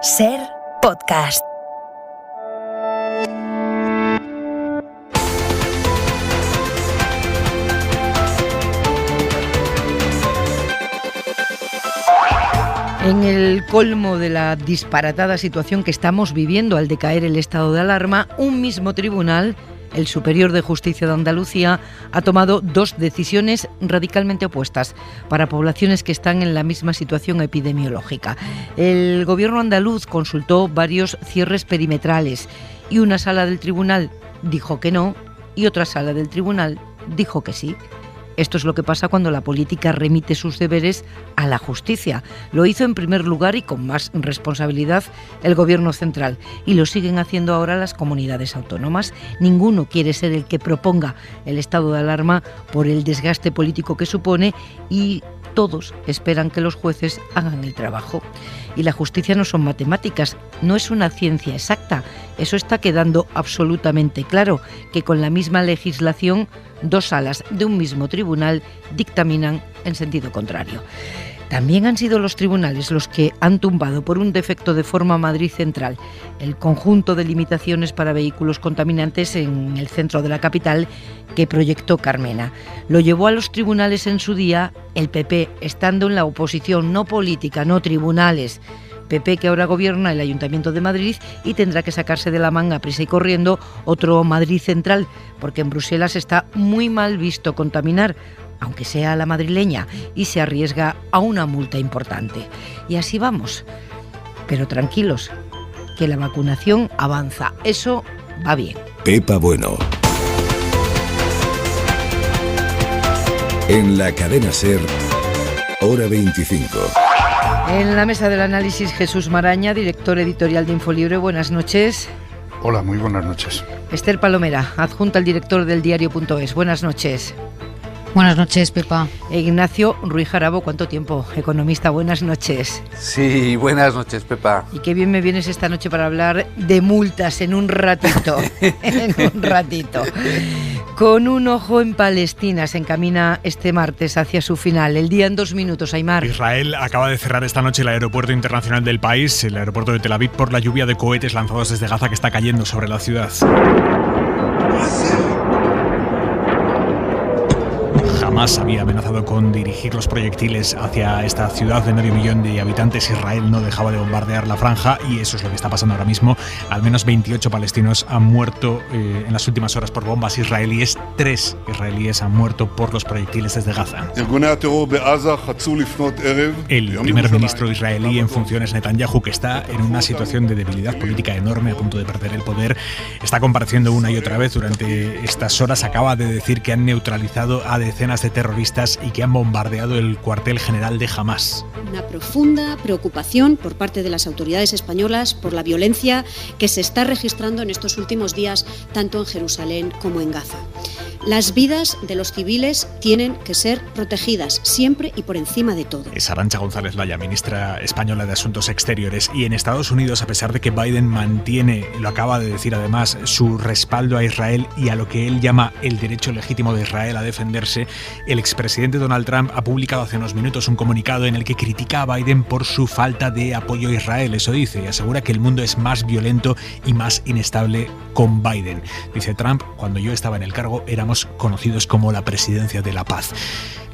Ser Podcast. En el colmo de la disparatada situación que estamos viviendo al decaer el estado de alarma, un mismo tribunal, el Superior de Justicia de Andalucía, ha tomado dos decisiones radicalmente opuestas para poblaciones que están en la misma situación epidemiológica. El gobierno andaluz consultó varios cierres perimetrales y una sala del tribunal dijo que no y otra sala del tribunal dijo que sí. Esto es lo que pasa cuando la política remite sus deberes a la justicia. Lo hizo en primer lugar y con más responsabilidad el Gobierno central y lo siguen haciendo ahora las comunidades autónomas. Ninguno quiere ser el que proponga el estado de alarma por el desgaste político que supone y todos esperan que los jueces hagan el trabajo. Y la justicia no son matemáticas, no es una ciencia exacta. Eso está quedando absolutamente claro, que con la misma legislación, dos salas de un mismo tribunal dictaminan en sentido contrario. También han sido los tribunales los que han tumbado por un defecto de forma Madrid Central el conjunto de limitaciones para vehículos contaminantes en el centro de la capital que proyectó Carmena. Lo llevó a los tribunales en su día el PP, estando en la oposición, no política, no tribunales. PP que ahora gobierna el Ayuntamiento de Madrid y tendrá que sacarse de la manga prisa y corriendo otro Madrid Central, porque en Bruselas está muy mal visto contaminar, aunque sea la madrileña, y se arriesga a una multa importante. Y así vamos. Pero tranquilos, que la vacunación avanza. Eso va bien. Pepa Bueno. En la cadena SER, hora 25. En la mesa del análisis, Jesús Maraña, director editorial de Infolibre. Buenas noches. Hola, muy buenas noches. Esther Palomera, adjunta al director del diario.es. Buenas noches. Buenas noches, Pepa. Ignacio Ruiz Jarabo, ¿cuánto tiempo? Economista, buenas noches. Sí, buenas noches, Pepa. Y qué bien me vienes esta noche para hablar de multas en un ratito. En un ratito. Con un ojo en Palestina se encamina este martes hacia su final. El día en 2 minutos, Aimar. Israel acaba de cerrar esta noche el aeropuerto internacional del país, el aeropuerto de Tel Aviv, por la lluvia de cohetes lanzados desde Gaza que está cayendo sobre la ciudad. Jamás había amenazado con dirigir los proyectiles hacia esta ciudad de 500.000 de habitantes. Israel no dejaba de bombardear la franja y eso es lo que está pasando ahora mismo. Al menos 28 palestinos han muerto en las últimas horas por bombas israelíes. 3 israelíes han muerto por los proyectiles desde Gaza. El primer ministro israelí en funciones, Netanyahu, que está en una situación de debilidad política enorme, a punto de perder el poder, está compareciendo una y otra vez durante estas horas. Acaba de decir que han neutralizado a decenas de terroristas y que han bombardeado el cuartel general de Hamás. Una profunda preocupación por parte de las autoridades españolas por la violencia que se está registrando en estos últimos días, tanto en Jerusalén como en Gaza. Las vidas de los civiles tienen que ser protegidas, siempre y por encima de todo. Es Arantxa González Laya, ministra española de Asuntos Exteriores. Y en Estados Unidos, a pesar de que Biden mantiene, lo acaba de decir además, su respaldo a Israel y a lo que él llama el derecho legítimo de Israel a defenderse, el expresidente Donald Trump ha publicado hace unos minutos un comunicado en el que critica a Biden por su falta de apoyo a Israel. Eso dice, y asegura que el mundo es más violento y más inestable con Biden. Dice Trump: cuando yo estaba en el cargo éramos conocidos como la presidencia de la paz.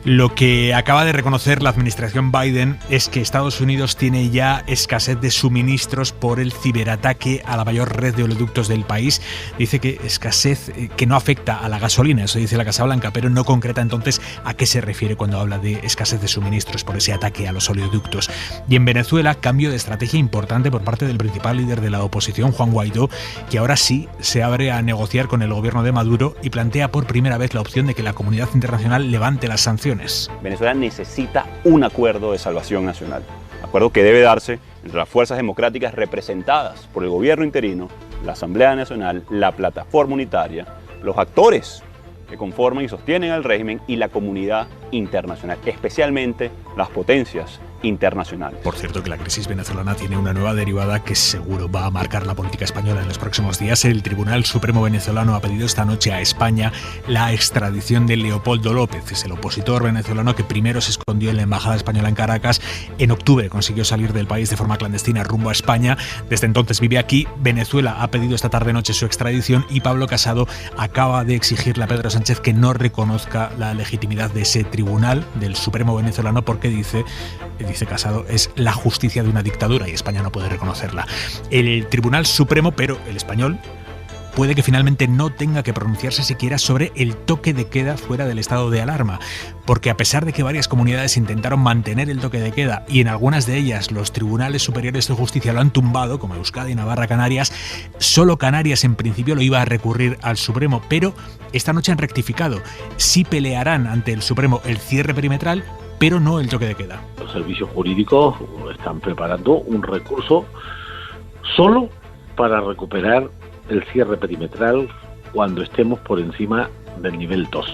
Lo que acaba de reconocer la administración Biden es que Estados Unidos tiene ya escasez de suministros por el ciberataque a la mayor red de oleoductos del país. Dice que escasez que no afecta a la gasolina, eso dice la Casa Blanca, pero no concreta entonces a qué se refiere cuando habla de escasez de suministros por ese ataque a los oleoductos. Y en Venezuela, cambio de estrategia importante por parte del principal líder de la oposición, Juan Guaidó, que ahora sí se abre a negociar con el gobierno de Maduro y plantea por primera vez la opción de que la comunidad internacional levante las sanciones. Venezuela necesita un acuerdo de salvación nacional, acuerdo que debe darse entre las fuerzas democráticas representadas por el gobierno interino, la Asamblea Nacional, la plataforma unitaria, los actores que conforman y sostienen al régimen y la comunidad internacional, especialmente las potencias internacionales. Por cierto, que la crisis venezolana tiene una nueva derivada que seguro va a marcar la política española en los próximos días. El Tribunal Supremo venezolano ha pedido esta noche a España la extradición de Leopoldo López. Es el opositor venezolano que primero se escondió en la embajada española en Caracas. En octubre consiguió salir del país de forma clandestina rumbo a España. Desde entonces vive aquí. Venezuela ha pedido esta tarde-noche su extradición y Pablo Casado acaba de exigirle a Pedro Sánchez que no reconozca la legitimidad de ese tribunal del Supremo venezolano porque dice Casado, es la justicia de una dictadura y España no puede reconocerla. El Tribunal Supremo, pero el español, puede que finalmente no tenga que pronunciarse siquiera sobre el toque de queda fuera del estado de alarma, porque a pesar de que varias comunidades intentaron mantener el toque de queda y en algunas de ellas los tribunales superiores de justicia lo han tumbado, como Euskadi, Navarra, Canarias, solo Canarias en principio lo iba a recurrir al Supremo, pero esta noche han rectificado. Sí pelearán ante el Supremo el cierre perimetral, pero no el toque de queda. Los servicios jurídicos están preparando un recurso solo para recuperar el cierre perimetral cuando estemos por encima del nivel 2.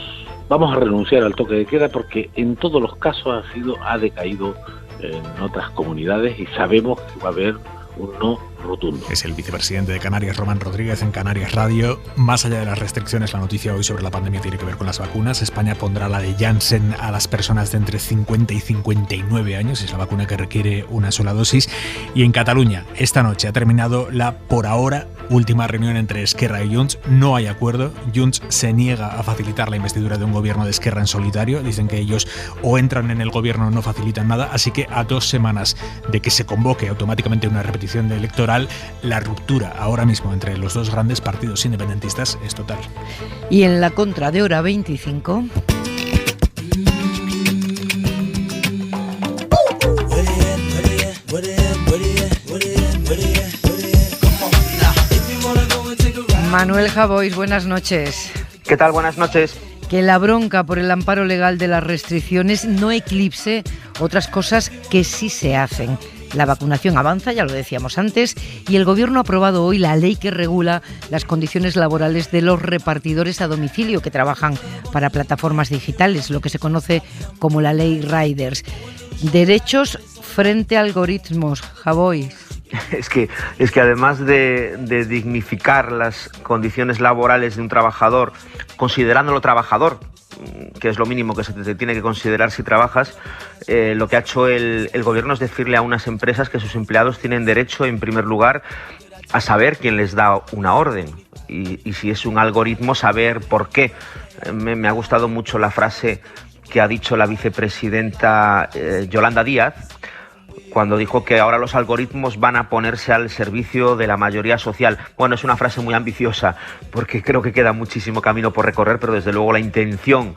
Vamos a renunciar al toque de queda porque en todos los casos ha decaído en otras comunidades y sabemos que va a haber un no rotundo. Es el vicepresidente de Canarias, Román Rodríguez, en Canarias Radio. Más allá de las restricciones, la noticia hoy sobre la pandemia tiene que ver con las vacunas. España pondrá la de Janssen a las personas de entre 50 y 59 años. Es la vacuna que requiere una sola dosis. Y en Cataluña, esta noche ha terminado la, por ahora, última reunión entre Esquerra y Junts. No hay acuerdo. Junts se niega a facilitar la investidura de un gobierno de Esquerra en solitario. Dicen que ellos o entran en el gobierno o no facilitan nada. Así que a 2 semanas de que se convoque automáticamente una repetición electoral, la ruptura ahora mismo entre los dos grandes partidos independentistas es total. Y en la contra de Hora 25... Manuel Javois, buenas noches. ¿Qué tal? Buenas noches. Que la bronca por el amparo legal de las restricciones no eclipse otras cosas que sí se hacen. La vacunación avanza, ya lo decíamos antes, y el Gobierno ha aprobado hoy la ley que regula las condiciones laborales de los repartidores a domicilio que trabajan para plataformas digitales, lo que se conoce como la ley Riders. Derechos frente a algoritmos, Javois. Es que además de dignificar las condiciones laborales de un trabajador, considerándolo trabajador, que es lo mínimo que se te tiene que considerar si trabajas, lo que ha hecho el gobierno es decirle a unas empresas que sus empleados tienen derecho, en primer lugar, a saber quién les da una orden y si es un algoritmo, saber por qué. Me ha gustado mucho la frase que ha dicho la vicepresidenta Yolanda Díaz, cuando dijo que ahora los algoritmos van a ponerse al servicio de la mayoría social. Bueno, es una frase muy ambiciosa, porque creo que queda muchísimo camino por recorrer, pero desde luego la intención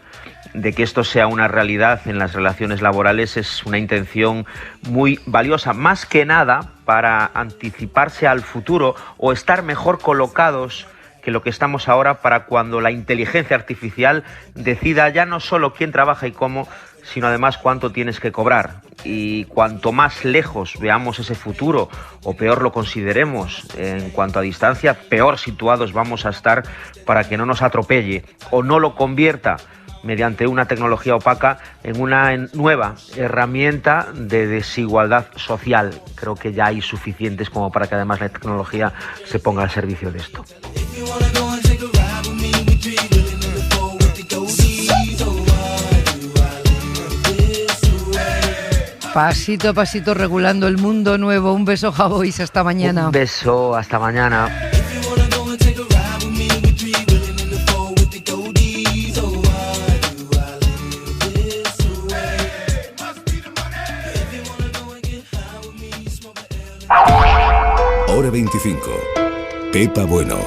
de que esto sea una realidad en las relaciones laborales es una intención muy valiosa, más que nada para anticiparse al futuro o estar mejor colocados que lo que estamos ahora para cuando la inteligencia artificial decida ya no solo quién trabaja y cómo, sino además cuánto tienes que cobrar. Y cuanto más lejos veamos ese futuro, o peor lo consideremos en cuanto a distancia, peor situados vamos a estar para que no nos atropelle o no lo convierta mediante una tecnología opaca en una nueva herramienta de desigualdad social. Creo que ya hay suficientes como para que además la tecnología se ponga al servicio de esto. Pasito a pasito regulando el mundo nuevo. Un beso, Javois, hasta mañana. Un beso, hasta mañana. Hora 25. Pepa Bueno.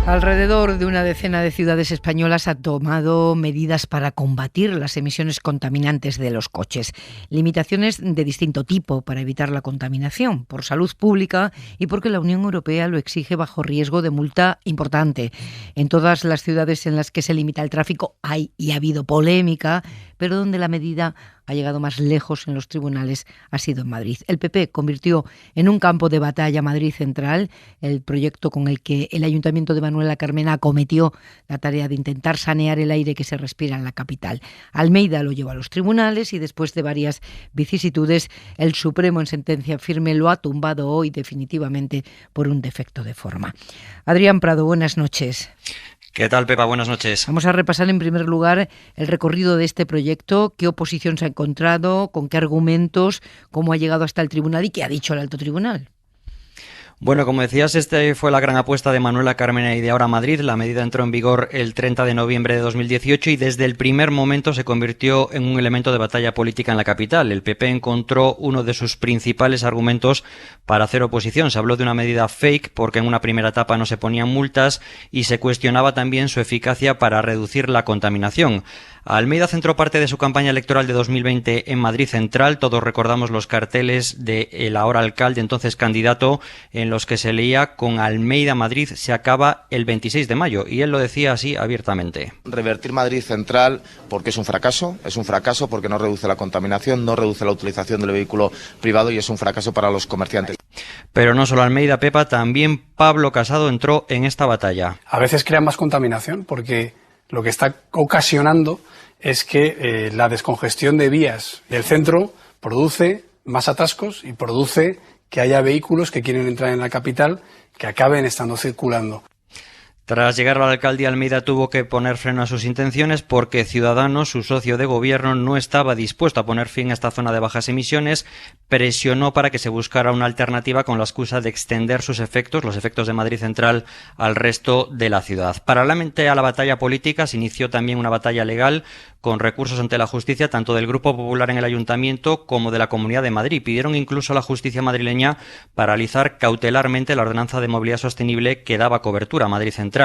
Alrededor de una decena de ciudades españolas ha tomado medidas para combatir las emisiones contaminantes de los coches. Limitaciones de distinto tipo para evitar la contaminación, por salud pública y porque la Unión Europea lo exige bajo riesgo de multa importante. En todas las ciudades en las que se limita el tráfico hay y ha habido polémica, pero donde la medida ha llegado más lejos en los tribunales ha sido en Madrid. El PP convirtió en un campo de batalla Madrid Central el proyecto con el que el Ayuntamiento de Manuela Carmena acometió la tarea de intentar sanear el aire que se respira en la capital. Almeida lo llevó a los tribunales y después de varias vicisitudes, el Supremo en sentencia firme lo ha tumbado hoy definitivamente por un defecto de forma. Adrián Prado, buenas noches. ¿Qué tal, Pepa? Buenas noches. Vamos a repasar en primer lugar el recorrido de este proyecto, qué oposición se ha encontrado, con qué argumentos, cómo ha llegado hasta el tribunal y qué ha dicho el alto tribunal. Bueno, como decías, fue la gran apuesta de Manuela Carmena y de Ahora Madrid. La medida entró en vigor el 30 de noviembre de 2018 y desde el primer momento se convirtió en un elemento de batalla política en la capital. El PP encontró uno de sus principales argumentos para hacer oposición. Se habló de una medida fake porque en una primera etapa no se ponían multas y se cuestionaba también su eficacia para reducir la contaminación. Almeida centró parte de su campaña electoral de 2020 en Madrid Central. Todos recordamos los carteles del ahora alcalde, entonces candidato, en los que se leía: con Almeida Madrid se acaba el 26 de mayo. Y él lo decía así abiertamente. Revertir Madrid Central porque es un fracaso porque no reduce la contaminación, no reduce la utilización del vehículo privado y es un fracaso para los comerciantes. Pero no solo Almeida, Pepa, también Pablo Casado entró en esta batalla. A veces crea más contaminación porque lo que está ocasionando es que la descongestión de vías del centro produce más atascos y produce que haya vehículos que quieren entrar en la capital que acaben estando circulando. Tras llegar a la alcaldía, Almeida tuvo que poner freno a sus intenciones porque Ciudadanos, su socio de gobierno, no estaba dispuesto a poner fin a esta zona de bajas emisiones. Presionó para que se buscara una alternativa con la excusa de extender los efectos de Madrid Central, al resto de la ciudad. Paralelamente a la batalla política se inició también una batalla legal con recursos ante la justicia, tanto del Grupo Popular en el Ayuntamiento como de la Comunidad de Madrid. Pidieron incluso a la justicia madrileña paralizar cautelarmente la ordenanza de movilidad sostenible que daba cobertura a Madrid Central.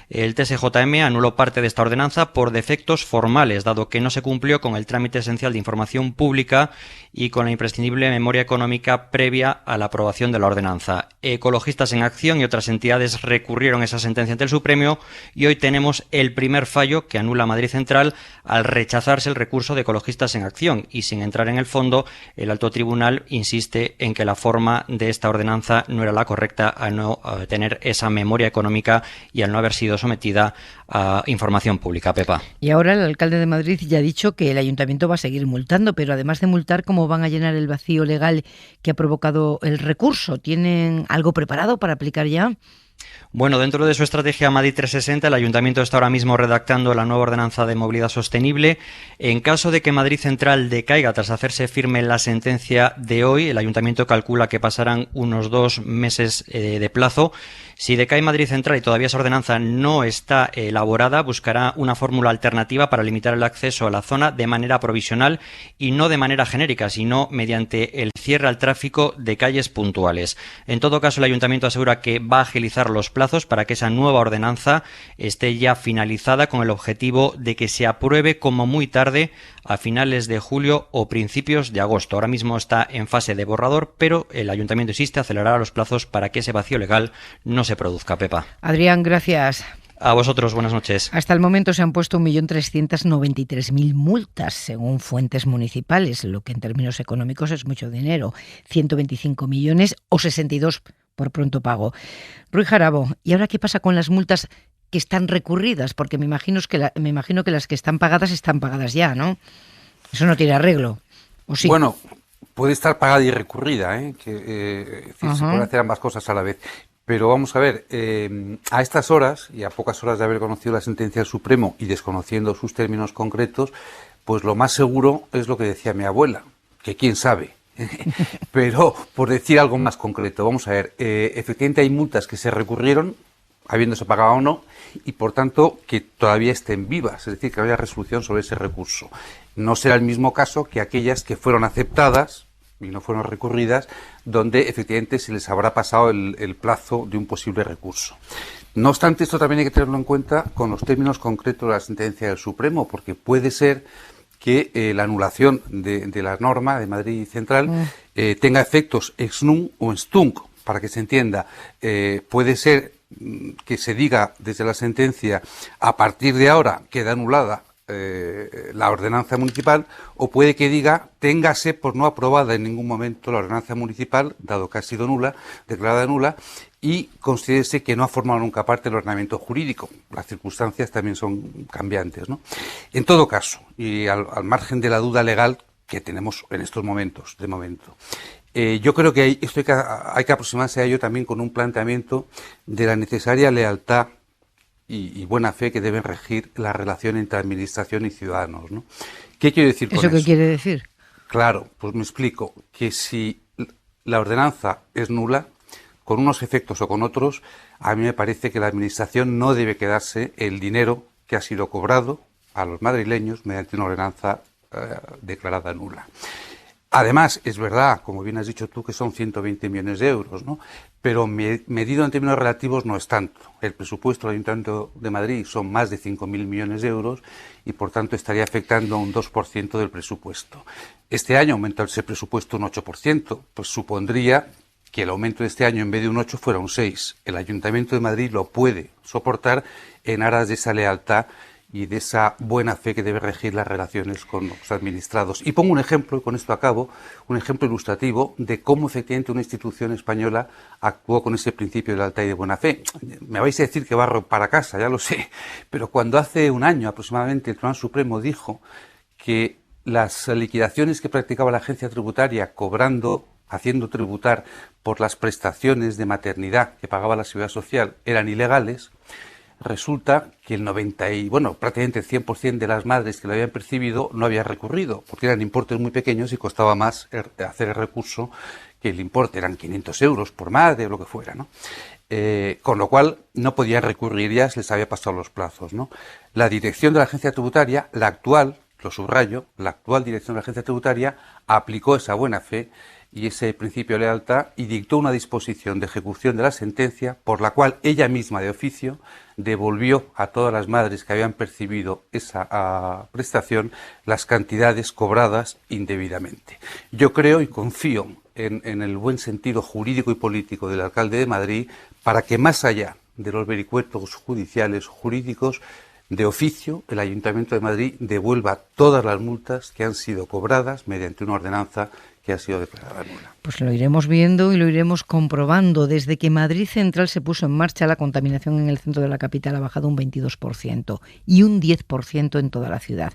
El TSJM anuló parte de esta ordenanza por defectos formales, dado que no se cumplió con el trámite esencial de información pública y con la imprescindible memoria económica previa a la aprobación de la ordenanza. Ecologistas en Acción y otras entidades recurrieron esa sentencia ante el Supremo y hoy tenemos el primer fallo que anula a Madrid Central al rechazarse el recurso de Ecologistas en Acción. Y sin entrar en el fondo, el alto tribunal insiste en que la forma de esta ordenanza no era la correcta al no tener esa memoria económica y al no haber sido sometida a información pública, Pepa. Y ahora el alcalde de Madrid ya ha dicho que el ayuntamiento va a seguir multando, pero además de multar, ¿cómo van a llenar el vacío legal que ha provocado el recurso? ¿Tienen algo preparado para aplicar ya? Bueno, dentro de su estrategia Madrid 360, el Ayuntamiento está ahora mismo redactando la nueva ordenanza de movilidad sostenible. En caso de que Madrid Central decaiga tras hacerse firme la sentencia de hoy, el Ayuntamiento calcula que pasarán unos 2 meses de plazo. Si decae Madrid Central y todavía esa ordenanza no está elaborada, buscará una fórmula alternativa para limitar el acceso a la zona de manera provisional y no de manera genérica, sino mediante el cierre al tráfico de calles puntuales. En todo caso, el Ayuntamiento asegura que va a agilizar los plazos para que esa nueva ordenanza esté ya finalizada, con el objetivo de que se apruebe como muy tarde a finales de julio o principios de agosto. Ahora mismo está en fase de borrador, pero el Ayuntamiento insiste, acelerará los plazos para que ese vacío legal no se produzca, Pepa. Adrián, gracias. A vosotros, buenas noches. Hasta el momento se han puesto 1.393.000 multas, según fuentes municipales, lo que en términos económicos es mucho dinero. 125 millones o 62 por pronto pago. Ruy Jarabo, ¿y ahora qué pasa con las multas que están recurridas? Porque me imagino que las que están pagadas ya, ¿no? Eso no tiene arreglo, ¿o sí? Bueno, puede estar pagada y recurrida, se pueden hacer ambas cosas a la vez. Pero vamos a ver, a estas horas, y a pocas horas de haber conocido la sentencia del Supremo y desconociendo sus términos concretos, pues lo más seguro es lo que decía mi abuela, que quién sabe. Pero, por decir algo más concreto, vamos a ver, efectivamente hay multas que se recurrieron, habiéndose pagado o no, y por tanto que todavía estén vivas, es decir, que haya resolución sobre ese recurso. No será el mismo caso que aquellas que fueron aceptadas y no fueron recurridas, donde efectivamente se les habrá pasado el plazo de un posible recurso. No obstante, esto también hay que tenerlo en cuenta con los términos concretos de la sentencia del Supremo, porque puede ser que la anulación de la norma de Madrid Central tenga efectos ex nunc o ex tunc, para que se entienda. Puede ser que se diga desde la sentencia, a partir de ahora queda anulada la ordenanza municipal, o puede que diga téngase por no aprobada en ningún momento la ordenanza municipal, dado que ha sido nula, declarada nula, y considérese que no ha formado nunca parte del ordenamiento jurídico. Las circunstancias también son cambiantes, ¿no? En todo caso, y al margen de la duda legal que tenemos en estos momentos, de momento, yo creo que hay que aproximarse a ello también con un planteamiento de la necesaria lealtad y buena fe que deben regir la relación entre administración y ciudadanos, ¿no? ¿Qué quiero decir con eso? ¿Eso qué quiere decir? Claro, pues me explico, que si la ordenanza es nula, con unos efectos o con otros, a mí me parece que la administración no debe quedarse el dinero que ha sido cobrado a los madrileños mediante una ordenanza declarada nula. Además, es verdad, como bien has dicho tú, que son 120 millones de euros, ¿no? Pero medido en términos relativos no es tanto. El presupuesto del Ayuntamiento de Madrid son más de 5.000 millones de euros y, por tanto, estaría afectando a un 2% del presupuesto. Este año aumenta ese presupuesto un 8%, pues supondría que el aumento de este año en vez de un 8 fuera un 6. El Ayuntamiento de Madrid lo puede soportar en aras de esa lealtad y de esa buena fe que debe regir las relaciones con los administrados. Y pongo un ejemplo, y con esto acabo, un ejemplo ilustrativo de cómo efectivamente una institución española actuó con ese principio de lealtad y de buena fe. Me vais a decir que barro para casa, ya lo sé, pero cuando hace un año aproximadamente el Tribunal Supremo dijo que las liquidaciones que practicaba la agencia tributaria haciendo tributar por las prestaciones de maternidad que pagaba la Seguridad Social eran ilegales, resulta que prácticamente el 100% de las madres que lo habían percibido no había recurrido, porque eran importes muy pequeños y costaba más hacer el recurso que el importe, eran 500 euros por madre o lo que fuera, ¿no? Con lo cual no podían recurrir, ya se les había pasado los plazos, ¿no? La dirección de la agencia tributaria, la actual, lo subrayo, la actual dirección de la agencia tributaria aplicó esa buena fe y ese principio de lealtad y dictó una disposición de ejecución de la sentencia por la cual ella misma de oficio devolvió a todas las madres que habían percibido esa prestación las cantidades cobradas indebidamente. Yo creo y confío en el buen sentido jurídico y político del alcalde de Madrid para que, más allá de los vericuetos judiciales jurídicos, de oficio el Ayuntamiento de Madrid devuelva todas las multas que han sido cobradas mediante una ordenanza que ha sido declarada nula. Pues lo iremos viendo y lo iremos comprobando. Desde que Madrid Central se puso en marcha, la contaminación en el centro de la capital ha bajado un 22% y un 10% en toda la ciudad.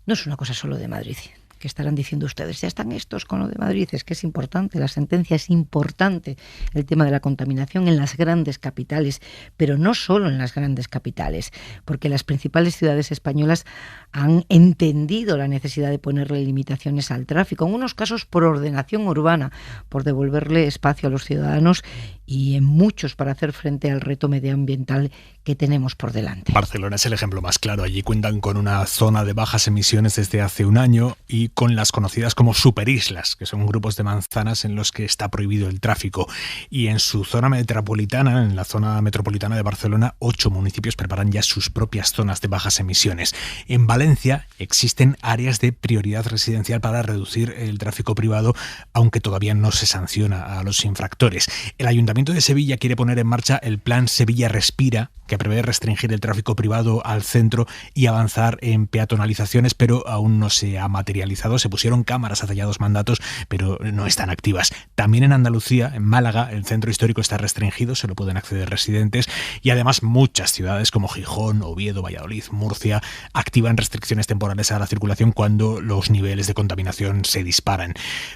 No es una cosa solo de Madrid. ¿Qué estarán diciendo ustedes? Ya están estos con lo de Madrid. Es que es importante, la sentencia es importante, el tema de la contaminación en las grandes capitales, pero no solo en las grandes capitales, porque las principales ciudades españolas han entendido la necesidad de ponerle limitaciones al tráfico, en unos casos por ordenación urbana, por devolverle espacio a los ciudadanos y en muchos para hacer frente al reto medioambiental que tenemos por delante. Barcelona es el ejemplo más claro. Allí cuentan con una zona de bajas emisiones desde hace un año y con las conocidas como superislas, que son grupos de manzanas en los que está prohibido el tráfico. Y en su zona metropolitana, en la zona metropolitana de Barcelona, 8 municipios preparan ya sus propias zonas de bajas emisiones. En Valencia existen áreas de prioridad residencial para reducir el tráfico privado, aunque todavía no se sanciona a los infractores. El Ayuntamiento de Sevilla quiere poner en marcha el plan Sevilla Respira, que prevé restringir el tráfico privado al centro y avanzar en peatonalizaciones, pero aún no se ha materializado. Se pusieron cámaras hace ya 2 mandatos, pero no están activas. También en Andalucía, en Málaga, el centro histórico está restringido, solo pueden acceder residentes, y además muchas ciudades como Gijón, Oviedo, Valladolid, Murcia activan restricciones temporales a la circulación cuando los niveles de contaminación se disparan.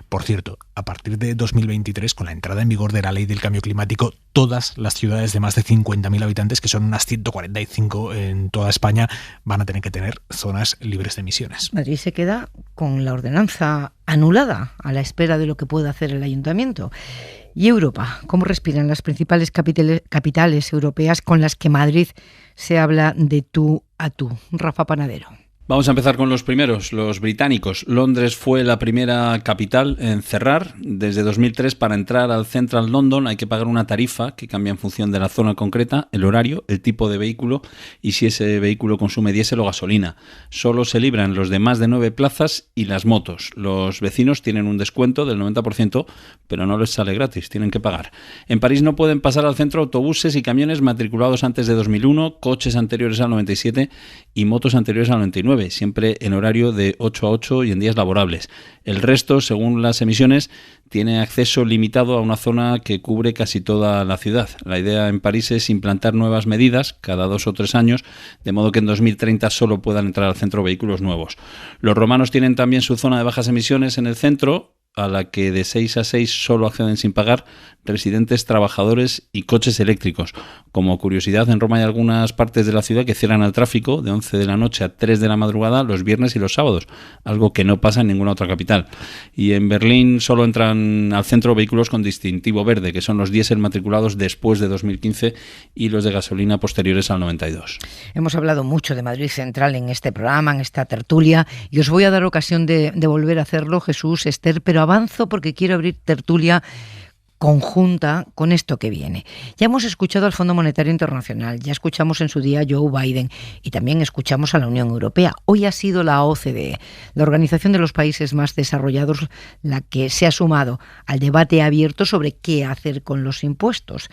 Por cierto, a partir de 2023, con la entrada en vigor de la Ley del Cambio Climático, todas las ciudades de más de 50.000 habitantes, que son unas 145 en toda España, van a tener que tener zonas libres de emisiones. Madrid se queda con la ordenanza anulada a la espera de lo que pueda hacer el Ayuntamiento. ¿Y Europa? ¿Cómo respiran las principales capitales europeas con las que Madrid se habla de tú a tú? Rafa Panadero. Vamos a empezar con los primeros, los británicos. Londres fue la primera capital en cerrar. Desde 2003, para entrar al Central London hay que pagar una tarifa que cambia en función de la zona concreta, el horario, el tipo de vehículo y si ese vehículo consume diésel o gasolina. Solo se libran los de más de 9 plazas y las motos. Los vecinos tienen un descuento del 90%, pero no les sale gratis, tienen que pagar. En París no pueden pasar al centro autobuses y camiones matriculados antes de 2001, coches anteriores al 97 y motos anteriores al 99. 9, siempre en horario de 8 a 8 y en días laborables. El resto, según las emisiones, tiene acceso limitado a una zona que cubre casi toda la ciudad. La idea en París es implantar nuevas medidas cada 2 o 3 años, de modo que en 2030 solo puedan entrar al centro vehículos nuevos. Los romanos tienen también su zona de bajas emisiones en el centro, a la que de 6 a 6 solo acceden sin pagar residentes, trabajadores y coches eléctricos. Como curiosidad, en Roma hay algunas partes de la ciudad que cierran al tráfico de 11 de la noche a 3 de la madrugada los viernes y los sábados, algo que no pasa en ninguna otra capital. Y en Berlín solo entran al centro vehículos con distintivo verde, que son los diésel matriculados después de 2015 y los de gasolina posteriores al 92. Hemos hablado mucho de Madrid Central en este programa, en esta tertulia, y os voy a dar ocasión de volver a hacerlo, Jesús, Esther, pero avanzo porque quiero abrir tertulia conjunta con esto que viene. Ya hemos escuchado al Fondo Monetario Internacional, ya escuchamos en su día a Joe Biden y también escuchamos a la Unión Europea. Hoy ha sido la OCDE, la Organización de los Países Más Desarrollados, la que se ha sumado al debate abierto sobre qué hacer con los impuestos.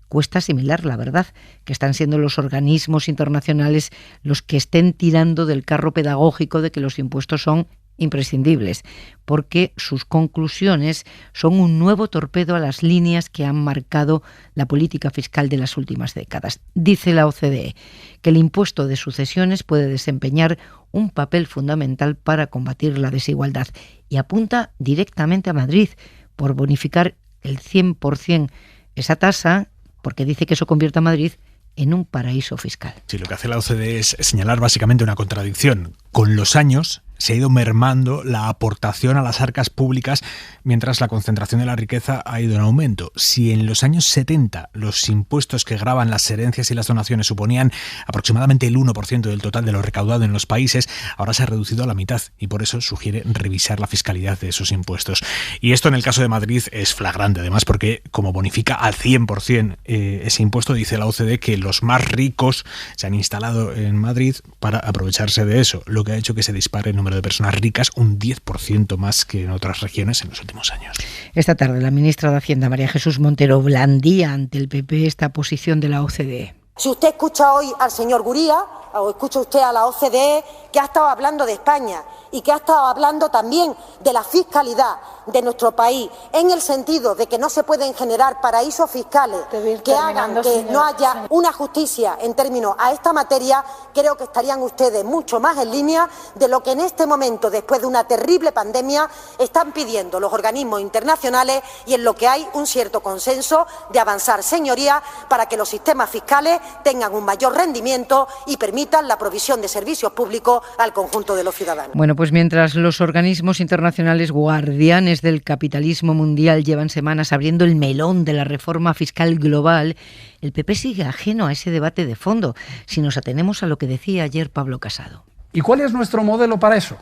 Cuesta asimilar, la verdad, que están siendo los organismos internacionales los que estén tirando del carro pedagógico de que los impuestos son imprescindibles, porque sus conclusiones son un nuevo torpedo a las líneas que han marcado la política fiscal de las últimas décadas. Dice la OCDE que el impuesto de sucesiones puede desempeñar un papel fundamental para combatir la desigualdad y apunta directamente a Madrid por bonificar el 100% esa tasa, porque dice que eso convierte a Madrid en un paraíso fiscal. Sí, lo que hace la OCDE es señalar básicamente una contradicción. Con los años se ha ido mermando la aportación a las arcas públicas mientras la concentración de la riqueza ha ido en aumento. Si en los años 70 los impuestos que gravan las herencias y las donaciones suponían aproximadamente el 1% del total de lo recaudado en los países, ahora se ha reducido a la mitad y por eso sugiere revisar la fiscalidad de esos impuestos. Y esto en el caso de Madrid es flagrante, además, porque como bonifica al 100% ese impuesto, dice la OCDE que los más ricos se han instalado en Madrid para aprovecharse de eso, lo que ha hecho que se dispare el número de personas ricas un 10% más que en otras regiones en los últimos años. Esta tarde la ministra de Hacienda, María Jesús Montero, blandía ante el PP esta posición de la OCDE. Si usted escucha hoy al señor Gurría o escucha usted a la OCDE, que ha estado hablando de España y que ha estado hablando también de la fiscalidad de nuestro país, en el sentido de que no se pueden generar paraísos fiscales que hagan que no haya una justicia en términos a esta materia, creo que estarían ustedes mucho más en línea de lo que en este momento, después de una terrible pandemia, están pidiendo los organismos internacionales y en lo que hay un cierto consenso de avanzar, señorías, para que los sistemas fiscales tengan un mayor rendimiento y permitan la provisión de servicios públicos al conjunto de los ciudadanos. Bueno, pues mientras los organismos internacionales guardianes del capitalismo mundial llevan semanas abriendo el melón de la reforma fiscal global, el PP sigue ajeno a ese debate de fondo, si nos atenemos a lo que decía ayer Pablo Casado. ¿Y cuál es nuestro modelo para eso?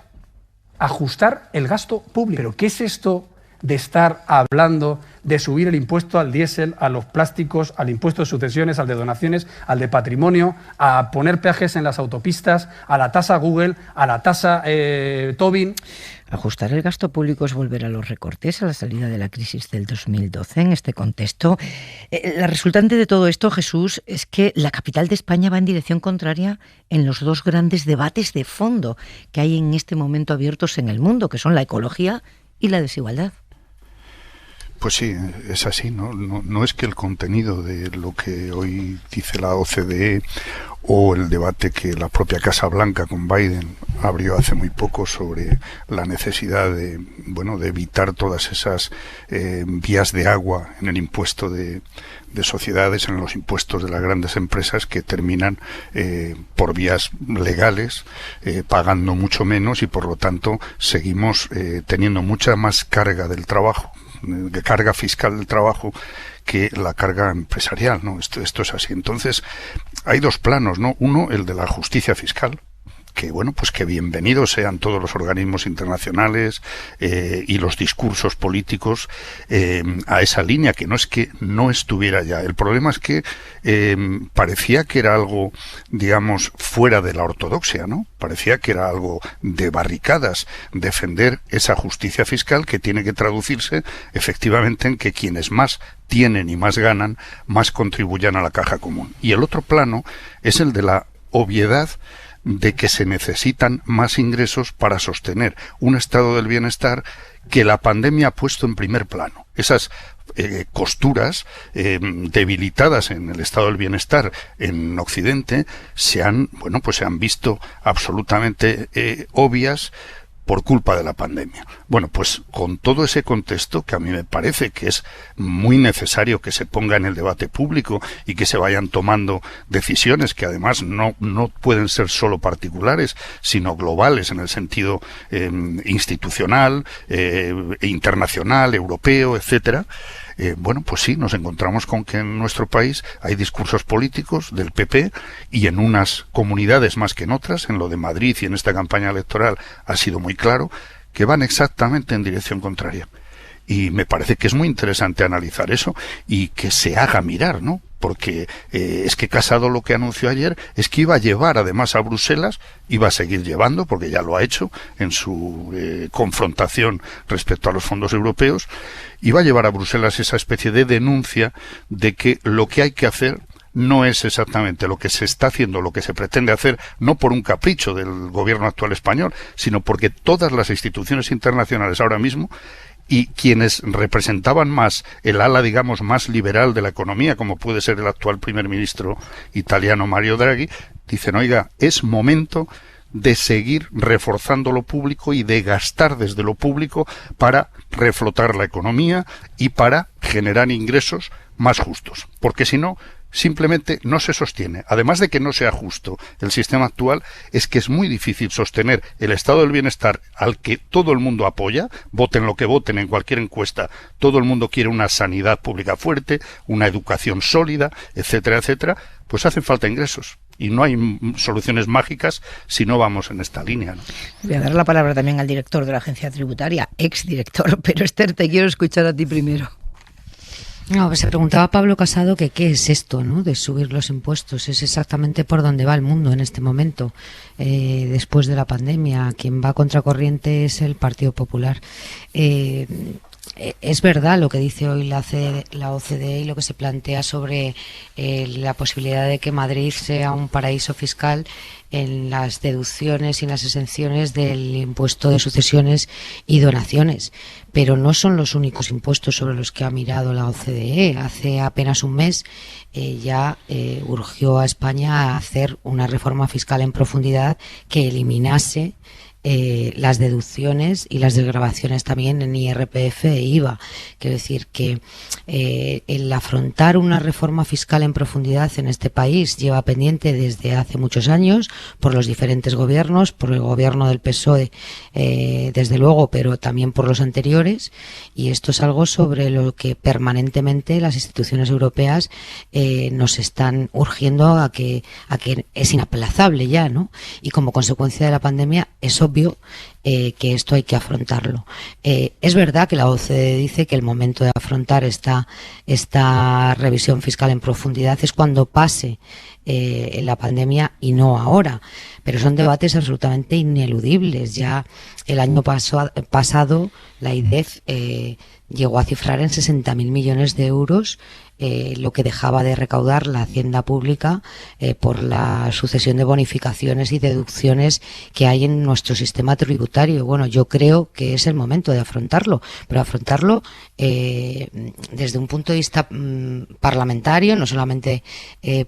Ajustar el gasto público. ¿Pero qué es esto de estar hablando de subir el impuesto al diésel, a los plásticos, al impuesto de sucesiones, al de donaciones, al de patrimonio, a poner peajes en las autopistas, a la tasa Google, a la tasa Tobin? Ajustar el gasto público es volver a los recortes a la salida de la crisis del 2012 en este contexto. La resultante de todo esto, Jesús, es que la capital de España va en dirección contraria en los dos grandes debates de fondo que hay en este momento abiertos en el mundo, que son la ecología y la desigualdad. Pues sí, es así, ¿no? No es que el contenido de lo que hoy dice la OCDE o el debate que la propia Casa Blanca con Biden abrió hace muy poco sobre la necesidad de evitar todas esas vías de agua en el impuesto de sociedades, en los impuestos de las grandes empresas que terminan por vías legales pagando mucho menos y por lo tanto seguimos teniendo mucha más carga del trabajo, de carga fiscal del trabajo, que la carga empresarial, ¿no? Esto es así. Entonces, hay dos planos, ¿no? Uno, el de la justicia fiscal, que pues que bienvenidos sean todos los organismos internacionales y los discursos políticos a esa línea, que no es que no estuviera ya. El problema es que parecía que era algo, digamos, fuera de la ortodoxia, ¿no? Parecía que era algo de barricadas, defender esa justicia fiscal que tiene que traducirse efectivamente en que quienes más tienen y más ganan, más contribuyan a la caja común. Y el otro plano es el de la obviedad de que se necesitan más ingresos para sostener un estado del bienestar que la pandemia ha puesto en primer plano. Esas costuras debilitadas en el estado del bienestar en Occidente se han visto absolutamente obvias por culpa de la pandemia. Bueno, pues con todo ese contexto, que a mí me parece que es muy necesario que se ponga en el debate público y que se vayan tomando decisiones que además no pueden ser solo particulares, sino globales en el sentido institucional, internacional, europeo, etcétera. Pues sí, nos encontramos con que en nuestro país hay discursos políticos del PP y en unas comunidades más que en otras, en lo de Madrid y en esta campaña electoral ha sido muy claro, que van exactamente en dirección contraria. Y me parece que es muy interesante analizar eso y que se haga mirar, ¿no? Porque es que Casado lo que anunció ayer es que iba a llevar además a Bruselas, iba a seguir llevando, porque ya lo ha hecho en su confrontación respecto a los fondos europeos, iba a llevar a Bruselas esa especie de denuncia de que lo que hay que hacer no es exactamente lo que se está haciendo, lo que se pretende hacer, no por un capricho del gobierno actual español, sino porque todas las instituciones internacionales ahora mismo y quienes representaban más el ala, digamos, más liberal de la economía, como puede ser el actual primer ministro italiano Mario Draghi, dicen, oiga, es momento de seguir reforzando lo público y de gastar desde lo público para reflotar la economía y para generar ingresos más justos, porque si no, simplemente no se sostiene. Además de que no sea justo el sistema actual, es que es muy difícil sostener el estado del bienestar al que todo el mundo apoya, voten lo que voten en cualquier encuesta, todo el mundo quiere una sanidad pública fuerte, una educación sólida, etcétera, etcétera, pues hacen falta ingresos. Y no hay soluciones mágicas si no vamos en esta línea, ¿no? Voy a dar la palabra también al director de la agencia tributaria, exdirector, pero Esther, te quiero escuchar a ti primero. No, pues se preguntaba Pablo Casado que qué es esto, ¿no? De subir los impuestos. Es exactamente por donde va el mundo en este momento. Después de la pandemia, quien va a contracorriente es el Partido Popular. Es verdad lo que dice hoy la OCDE y lo que se plantea sobre la posibilidad de que Madrid sea un paraíso fiscal en las deducciones y en las exenciones del impuesto de sucesiones y donaciones. Pero no son los únicos impuestos sobre los que ha mirado la OCDE. Hace apenas un mes ya urgió a España a hacer una reforma fiscal en profundidad que eliminase las deducciones y las desgravaciones también en IRPF e IVA. Quiero decir que el afrontar una reforma fiscal en profundidad en este país lleva pendiente desde hace muchos años por los diferentes gobiernos, por el gobierno del PSOE desde luego, pero también por los anteriores, y esto es algo sobre lo que permanentemente las instituciones europeas nos están urgiendo a que es inaplazable ya, ¿no? Y como consecuencia de la pandemia es obvio que esto hay que afrontarlo. Es verdad que la OCDE dice que el momento de afrontar esta revisión fiscal en profundidad es cuando pase la pandemia y no ahora, pero son debates absolutamente ineludibles. Ya el año pasado la IDEF llegó a cifrar en 60.000 millones de euros lo que dejaba de recaudar la hacienda pública por la sucesión de bonificaciones y deducciones que hay en nuestro sistema tributario. Bueno, yo creo que es el momento de afrontarlo, pero afrontarlo desde un punto de vista parlamentario, no solamente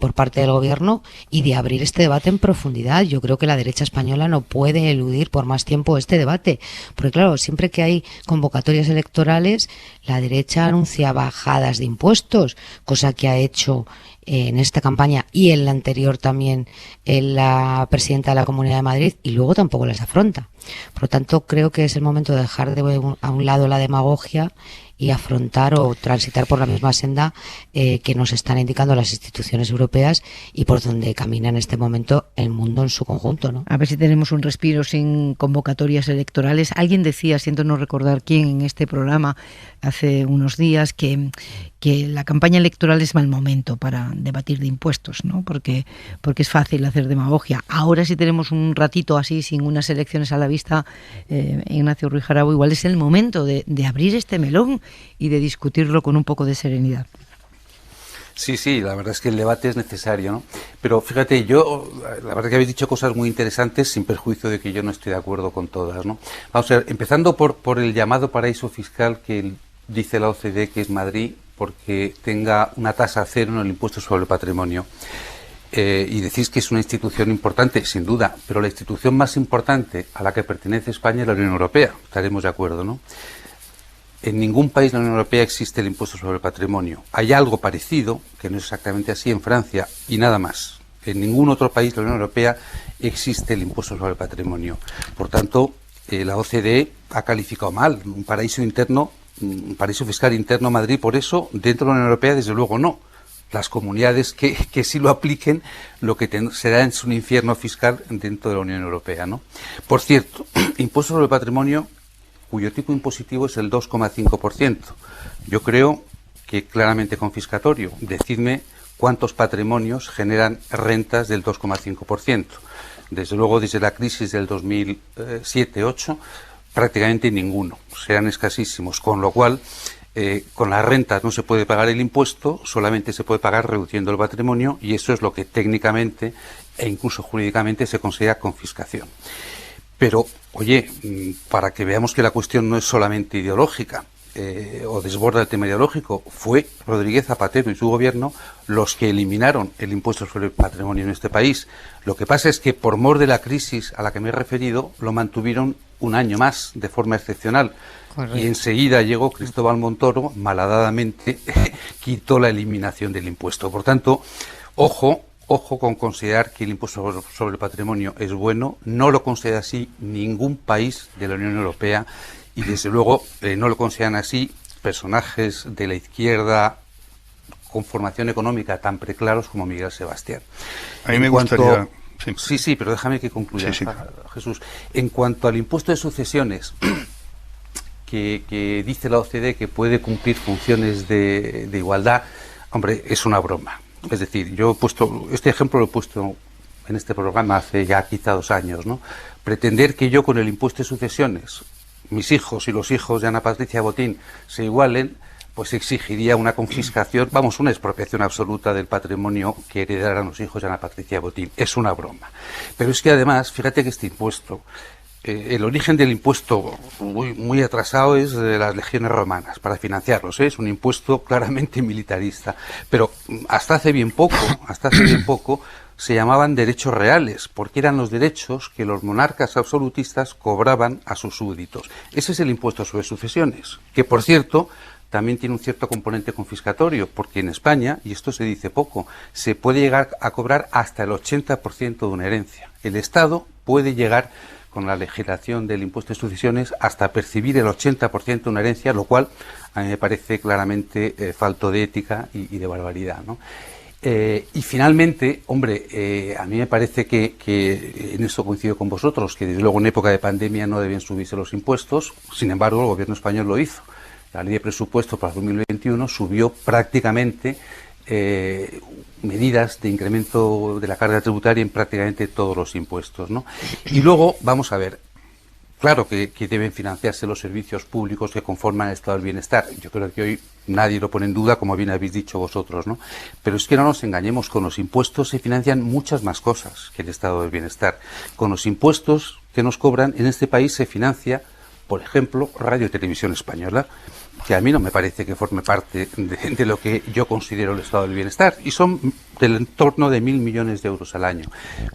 por parte del gobierno, y de abrir este debate en profundidad. Yo creo que la derecha española no puede eludir por más tiempo este debate, porque claro, siempre que hay convocatorias electorales, la derecha anuncia bajadas de impuestos, cosa que ha hecho en esta campaña y en la anterior también la presidenta de la Comunidad de Madrid, y luego tampoco las afronta. Por lo tanto, creo que es el momento de dejar a un lado la demagogia y afrontar o transitar por la misma senda que nos están indicando las instituciones europeas y por donde camina en este momento el mundo en su conjunto, ¿no? A ver si tenemos un respiro sin convocatorias electorales. Alguien decía, siento no recordar quién en este programa hace unos días, que la campaña electoral es mal momento para debatir de impuestos, ¿no? Porque es fácil hacer demagogia. Ahora, si tenemos un ratito así, sin unas elecciones a la vista, Ignacio Ruiz Jarabo, igual es el momento de abrir este melón y de discutirlo con un poco de serenidad. Sí, la verdad es que el debate es necesario, ¿no? Pero fíjate, la verdad que habéis dicho cosas muy interesantes sin perjuicio de que yo no estoy de acuerdo con todas, ¿no? Vamos a ver, empezando por el llamado paraíso fiscal que dice la OCDE que es Madrid porque tenga una tasa cero en el impuesto sobre el patrimonio. Y decís que es una institución importante, sin duda, pero la institución más importante a la que pertenece España es la Unión Europea, estaremos de acuerdo, ¿no? En ningún país de la Unión Europea existe el impuesto sobre el patrimonio. Hay algo parecido, que no es exactamente así, en Francia, y nada más. En ningún otro país de la Unión Europea existe el impuesto sobre el patrimonio. Por tanto, la OCDE ha calificado mal un paraíso fiscal interno Madrid, por eso, dentro de la Unión Europea, desde luego no. Las comunidades que sí lo apliquen, lo que será es un infierno fiscal dentro de la Unión Europea, ¿no? Por cierto, impuesto sobre el patrimonio, cuyo tipo impositivo es el 2,5%. Yo creo que claramente confiscatorio. Decidme cuántos patrimonios generan rentas del 2,5%. Desde luego, desde la crisis del 2007-2008, prácticamente ninguno. Serán escasísimos, con lo cual con las rentas no se puede pagar el impuesto, solamente se puede pagar reduciendo el patrimonio, y eso es lo que técnicamente e incluso jurídicamente se considera confiscación. Pero, oye, para que veamos que la cuestión no es solamente ideológica o desborda el tema ideológico, fue Rodríguez Zapatero y su gobierno los que eliminaron el impuesto sobre el patrimonio en este país. Lo que pasa es que por mor de la crisis a la que me he referido, lo mantuvieron un año más de forma excepcional. Correcto. Y enseguida llegó Cristóbal Montoro, malhadadamente quitó la eliminación del impuesto. Por tanto, ojo con considerar que el impuesto sobre el patrimonio es bueno. No lo considera así ningún país de la Unión Europea y, desde luego, no lo consideran así personajes de la izquierda con formación económica tan preclaros como Miguel Sebastián. A mí me gustaría... Sí, pero déjame que concluya, Jesús. En cuanto al impuesto de sucesiones, que dice la OCDE que puede cumplir funciones de igualdad, hombre, es una broma. Es decir, yo he puesto, este ejemplo lo he puesto en este programa hace ya quizá 2 años, ¿no? Pretender que yo con el impuesto de sucesiones, mis hijos y los hijos de Ana Patricia Botín se igualen, pues exigiría una confiscación, una expropiación absoluta del patrimonio que heredaran los hijos de Ana Patricia Botín. Es una broma. Pero es que además, fíjate que este impuesto, el origen del impuesto muy atrasado es de las legiones romanas, para financiarlos, ¿eh? Es un impuesto claramente militarista. Pero hasta hace bien poco, se llamaban derechos reales, porque eran los derechos que los monarcas absolutistas cobraban a sus súbditos. Ese es el impuesto sobre sucesiones, que, por cierto, también tiene un cierto componente confiscatorio, porque en España, y esto se dice poco, se puede llegar a cobrar hasta el 80% de una herencia. El Estado puede llegar, con la legislación del impuesto de sucesiones, hasta percibir el 80% de una herencia, lo cual a mí me parece claramente falto de ética y de barbaridad, ¿no? Y finalmente, hombre, a mí me parece que en esto coincido con vosotros, que desde luego en época de pandemia no deben subirse los impuestos. Sin embargo, el gobierno español lo hizo. La ley de presupuesto para 2021 subió prácticamente medidas de incremento de la carga tributaria en prácticamente todos los impuestos, ¿no? Y luego, vamos a ver, claro que deben financiarse los servicios públicos que conforman el estado del bienestar. Yo creo que hoy nadie lo pone en duda, como bien habéis dicho vosotros, ¿no? Pero es que no nos engañemos, con los impuestos se financian muchas más cosas que el estado del bienestar. Con los impuestos que nos cobran, en este país se financia, por ejemplo, Radio y Televisión Española, que a mí no me parece que forme parte de lo que yo considero el estado del bienestar, y son del entorno de 1.000 millones de euros al año.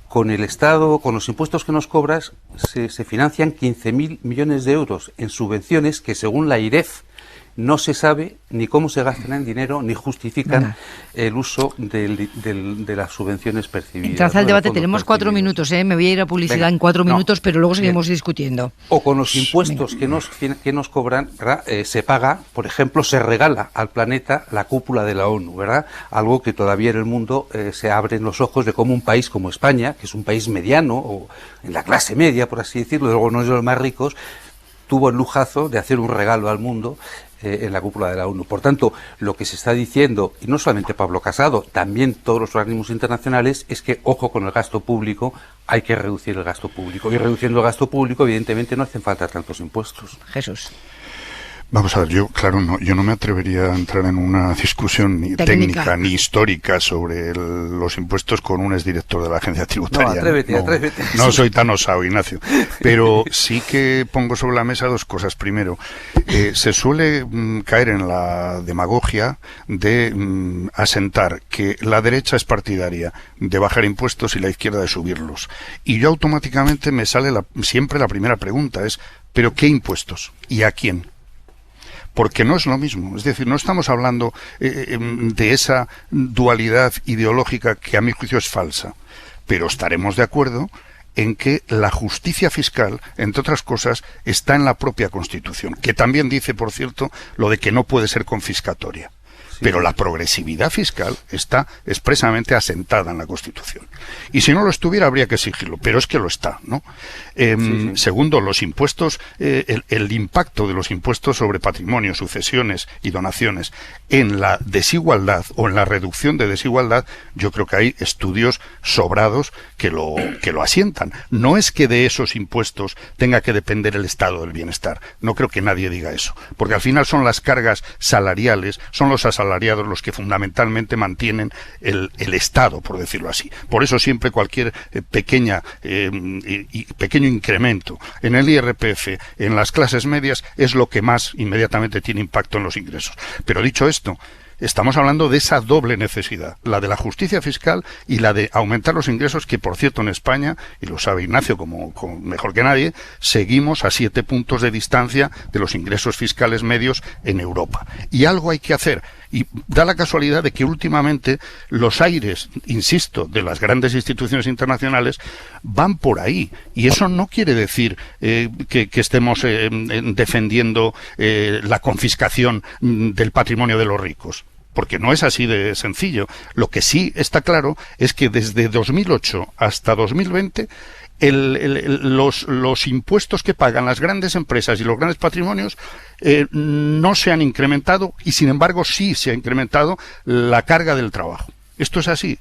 Con el Estado, con los impuestos que nos cobras, se financian 15.000 millones de euros en subvenciones que, según la IREF, no se sabe ni cómo se gastan el dinero ni justifican el uso de las subvenciones percibidas. Entrad al debate, tenemos 4 minutos, me voy a ir a publicidad en 4 minutos, pero luego seguimos discutiendo. O con los impuestos que nos cobran, ¿verdad? Se paga, por ejemplo, se regala al planeta la cúpula de la ONU, ¿verdad? Algo que todavía en el mundo se abren los ojos de cómo un país como España, que es un país mediano, o en la clase media, por así decirlo, luego no es de los más ricos, tuvo el lujazo de hacer un regalo al mundo en la cúpula de la ONU. Por tanto, lo que se está diciendo, y no solamente Pablo Casado, también todos los organismos internacionales, es que, ojo con el gasto público, hay que reducir el gasto público. Y reduciendo el gasto público, evidentemente, no hacen falta tantos impuestos. Jesús. Vamos a ver, yo no me atrevería a entrar en una discusión ni técnica ni histórica sobre los impuestos con un exdirector de la agencia tributaria. Atrévete. No soy tan osado, Ignacio. Pero sí que pongo sobre la mesa dos cosas. Primero, se suele caer en la demagogia de asentar que la derecha es partidaria de bajar impuestos y la izquierda de subirlos. Y yo automáticamente me sale siempre la primera pregunta es, ¿pero qué impuestos? ¿Y a quién? Porque no es lo mismo, es decir, no estamos hablando de esa dualidad ideológica que a mi juicio es falsa, pero estaremos de acuerdo en que la justicia fiscal, entre otras cosas, está en la propia Constitución, que también dice, por cierto, lo de que no puede ser confiscatoria. Pero la progresividad fiscal está expresamente asentada en la Constitución. Y si no lo estuviera, habría que exigirlo, pero es que lo está, ¿no? Segundo, los impuestos, el impacto de los impuestos sobre patrimonio, sucesiones y donaciones en la desigualdad o en la reducción de desigualdad, yo creo que hay estudios sobrados que lo asientan. No es que de esos impuestos tenga que depender el estado del bienestar. No creo que nadie diga eso, porque al final son las cargas salariales, son los asalariados los que fundamentalmente mantienen el Estado, por decirlo así. Por eso siempre cualquier pequeño incremento en el IRPF, en las clases medias, es lo que más inmediatamente tiene impacto en los ingresos. Pero dicho esto, estamos hablando de esa doble necesidad, la de la justicia fiscal y la de aumentar los ingresos, que por cierto en España, y lo sabe Ignacio como mejor que nadie, seguimos a 7 puntos de distancia de los ingresos fiscales medios en Europa. Y algo hay que hacer. Y da la casualidad de que últimamente los aires, insisto, de las grandes instituciones internacionales van por ahí. Y eso no quiere decir que estemos defendiendo la confiscación del patrimonio de los ricos. Porque no es así de sencillo. Lo que sí está claro es que desde 2008 hasta 2020 los impuestos que pagan las grandes empresas y los grandes patrimonios no se han incrementado y sin embargo sí se ha incrementado la carga del trabajo. Esto es así,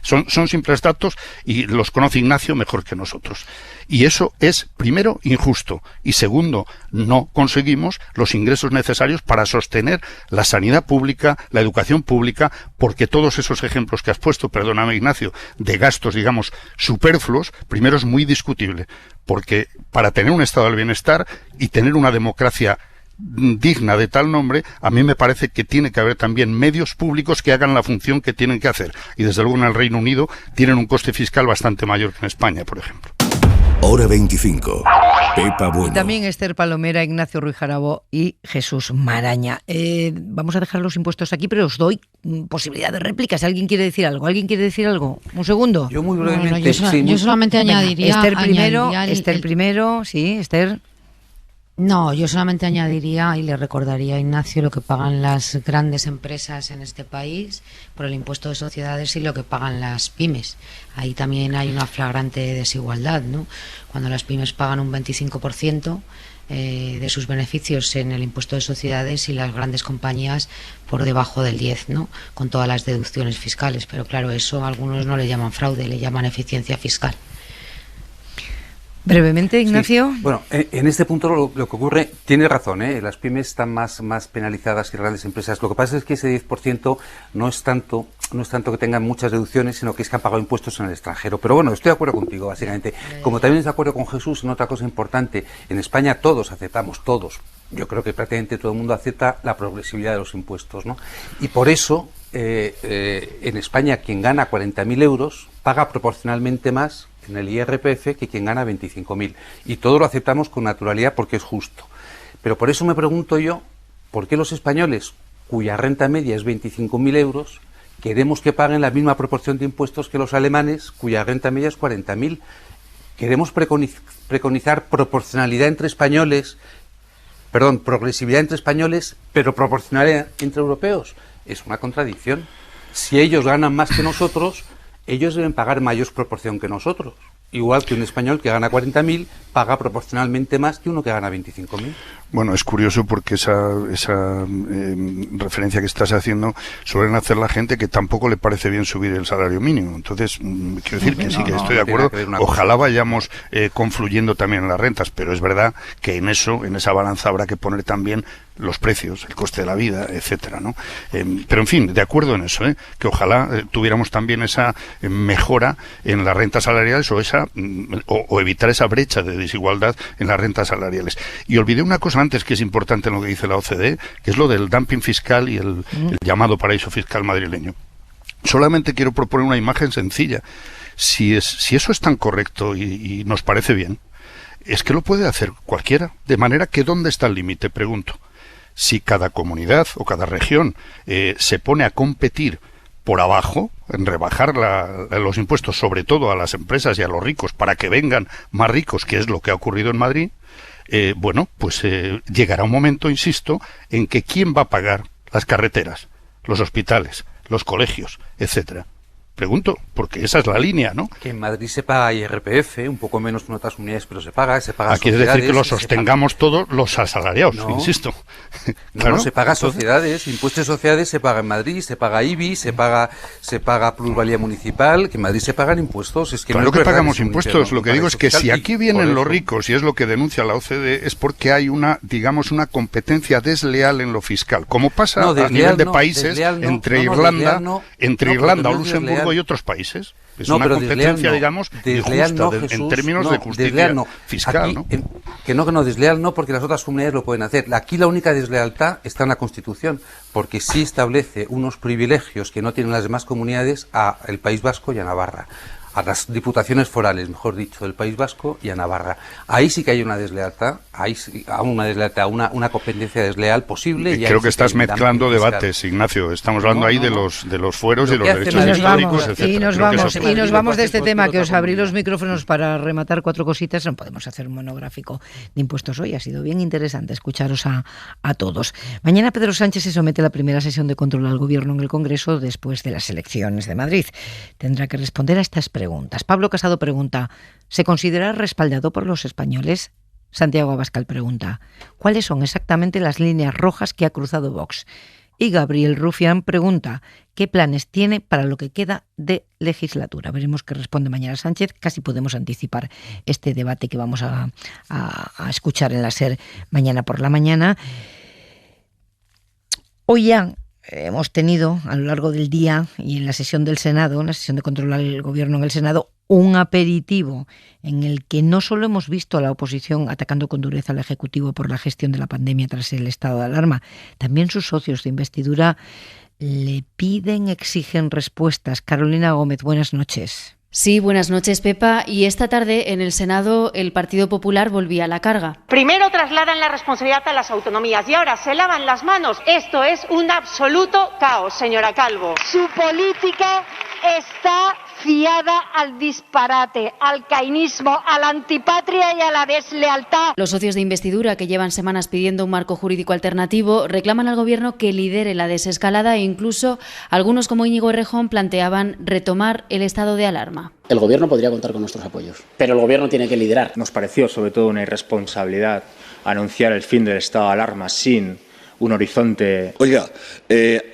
son simples datos y los conoce Ignacio mejor que nosotros. Y eso es, primero, injusto y segundo, no conseguimos los ingresos necesarios para sostener la sanidad pública, la educación pública, porque todos esos ejemplos que has puesto, perdóname Ignacio, de gastos, digamos, superfluos, primero es muy discutible, porque para tener un estado del bienestar y tener una democracia digna de tal nombre, a mí me parece que tiene que haber también medios públicos que hagan la función que tienen que hacer. Y desde luego en el Reino Unido tienen un coste fiscal bastante mayor que en España, por ejemplo. Hora 25. Pepa Bueno. Y también Esther Palomera, Ignacio Ruiz Jarabo y Jesús Maraña. Vamos a dejar los impuestos aquí, pero os doy posibilidad de réplica. Si alguien quiere decir algo. Un segundo. Yo muy brevemente. Yo solamente añadiría... Esther primero. Sí, Esther. No, yo solamente añadiría y le recordaría a Ignacio lo que pagan las grandes empresas en este país por el impuesto de sociedades y lo que pagan las pymes. Ahí también hay una flagrante desigualdad, ¿no? Cuando las pymes pagan un 25% de sus beneficios en el impuesto de sociedades y las grandes compañías por debajo del 10%, ¿no? Con todas las deducciones fiscales. Pero claro, eso a algunos no le llaman fraude, le llaman eficiencia fiscal. Brevemente, Ignacio. Sí. Bueno, en este punto lo que ocurre, tiene razón, las pymes están más penalizadas que las grandes empresas. Lo que pasa es que ese 10% no es tanto que tengan muchas deducciones, sino que es que han pagado impuestos en el extranjero. Pero bueno, estoy de acuerdo contigo, básicamente. Como también estoy de acuerdo con Jesús en otra cosa importante, en España todos aceptamos, yo creo que prácticamente todo el mundo acepta la progresividad de los impuestos, ¿no? Y por eso, en España, quien gana 40.000 euros paga proporcionalmente más en el IRPF que quien gana 25.000. Y todo lo aceptamos con naturalidad porque es justo. Pero por eso me pregunto yo, ¿por qué los españoles, cuya renta media es 25.000 euros, queremos que paguen la misma proporción de impuestos que los alemanes, cuya renta media es 40.000? ¿Queremos preconizar progresividad entre españoles, pero proporcionalidad entre europeos? Es una contradicción. Si ellos ganan más que nosotros, ellos deben pagar mayor proporción que nosotros. Igual que un español que gana 40.000 paga proporcionalmente más que uno que gana 25.000. Bueno, es curioso porque esa referencia que estás haciendo suelen hacer la gente que tampoco le parece bien subir el salario mínimo. Entonces, quiero decir que sí, que estoy de acuerdo. Ojalá vayamos confluyendo también en las rentas, pero es verdad que en esa balanza habrá que poner también los precios, el coste de la vida, etcétera, ¿no? Pero en fin, de acuerdo en eso, que ojalá tuviéramos también esa mejora en las rentas salariales o evitar esa brecha de desigualdad en las rentas salariales. Y olvidé una cosa antes que es importante en lo que dice la OCDE, que es lo del dumping fiscal y el llamado paraíso fiscal madrileño. Solamente quiero proponer una imagen sencilla. Si eso es tan correcto y nos parece bien, es que lo puede hacer cualquiera. De manera que ¿dónde está el límite? Pregunto. Si cada comunidad o cada región se pone a competir por abajo, en rebajar los impuestos, sobre todo a las empresas y a los ricos, para que vengan más ricos, que es lo que ha ocurrido en Madrid, llegará un momento, insisto, en que ¿quién va a pagar las carreteras, los hospitales, los colegios, etcétera? Pregunto, porque esa es la línea, ¿no? Que en Madrid se paga IRPF, un poco menos que en otras comunidades, pero se paga quiere decir que lo sostengamos todos los asalariados, insisto. Claro, no, se paga sociedades, impuestos de sociedades se paga en Madrid, se paga IBI, se paga plusvalía municipal, que en Madrid se pagan impuestos. Es que claro no que pagamos impuestos, lo que digo es que si aquí vienen los ricos, y es lo que denuncia la OCDE, es porque hay una competencia desleal en lo fiscal, como pasa a nivel de países entre Irlanda o Luxemburgo y otros países. Es una competencia, digamos, injusta en términos de justicia fiscal. Aquí, ¿no? Desleal no, porque las otras comunidades lo pueden hacer. Aquí la única deslealtad está en la Constitución, porque sí establece unos privilegios que no tienen las demás comunidades a el País Vasco y a Navarra. A las diputaciones forales, mejor dicho, del País Vasco y a Navarra. Ahí sí que hay una deslealtad, una competencia desleal posible. Y creo que estás mezclando debates, Ignacio. Estamos hablando ahí de los fueros y los derechos históricos, etc. Y nos vamos de este tema, que os abrí los micrófonos para rematar 4 cositas. No podemos hacer un monográfico de impuestos hoy. Ha sido bien interesante escucharos a todos. Mañana Pedro Sánchez se somete a la primera sesión de control al Gobierno en el Congreso después de las elecciones de Madrid. Tendrá que responder a estas preguntas. Pablo Casado pregunta: ¿se considera respaldado por los españoles? Santiago Abascal pregunta: ¿cuáles son exactamente las líneas rojas que ha cruzado Vox? Y Gabriel Rufián pregunta: ¿qué planes tiene para lo que queda de legislatura? Veremos qué responde mañana Sánchez. Casi podemos anticipar este debate que vamos a escuchar en la SER mañana por la mañana. Hoy ya hemos tenido a lo largo del día y en la sesión del Senado, en la sesión de control al Gobierno en el Senado, un aperitivo en el que no solo hemos visto a la oposición atacando con dureza al Ejecutivo por la gestión de la pandemia tras el estado de alarma, también sus socios de investidura le piden, exigen respuestas. Carolina Gómez, buenas noches. Sí, buenas noches, Pepa. Y esta tarde en el Senado el Partido Popular volvía a la carga. Primero trasladan la responsabilidad a las autonomías y ahora se lavan las manos. Esto es un absoluto caos, señora Calvo. Su política está fiada al disparate, al cainismo, a la antipatria y a la deslealtad. Los socios de investidura, que llevan semanas pidiendo un marco jurídico alternativo, reclaman al Gobierno que lidere la desescalada e incluso algunos, como Íñigo Errejón, planteaban retomar el estado de alarma. El Gobierno podría contar con nuestros apoyos, pero el Gobierno tiene que liderar. Nos pareció sobre todo una irresponsabilidad anunciar el fin del estado de alarma sin un horizonte. Oiga,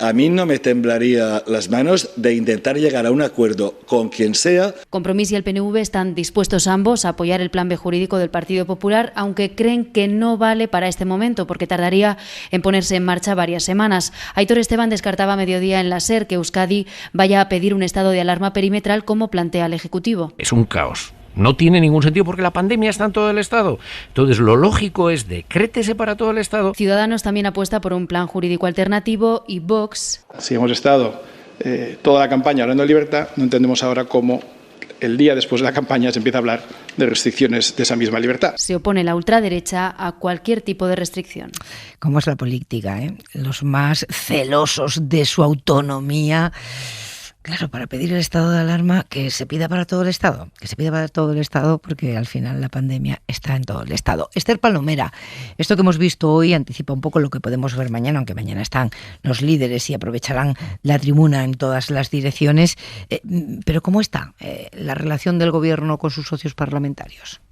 a mí no me temblaría las manos de intentar llegar a un acuerdo con quien sea. Compromís y el PNV están dispuestos ambos a apoyar el plan B jurídico del Partido Popular, aunque creen que no vale para este momento porque tardaría en ponerse en marcha varias semanas. Aitor Esteban descartaba a mediodía en la SER que Euskadi vaya a pedir un estado de alarma perimetral como plantea el Ejecutivo. Es un caos. No tiene ningún sentido porque la pandemia está en todo el Estado. Entonces, lo lógico es decrétese para todo el Estado. Ciudadanos también apuesta por un plan jurídico alternativo y Vox. Si hemos estado toda la campaña hablando de libertad, no entendemos ahora cómo el día después de la campaña se empieza a hablar de restricciones de esa misma libertad. Se opone la ultraderecha a cualquier tipo de restricción. ¿Cómo es la política, eh? Los más celosos de su autonomía. Claro, para pedir el estado de alarma, que se pida para todo el Estado, porque al final la pandemia está en todo el Estado. Esther Palomera, esto que hemos visto hoy anticipa un poco lo que podemos ver mañana, aunque mañana están los líderes y aprovecharán la tribuna en todas las direcciones. Pero ¿cómo está la relación del Gobierno con sus socios parlamentarios?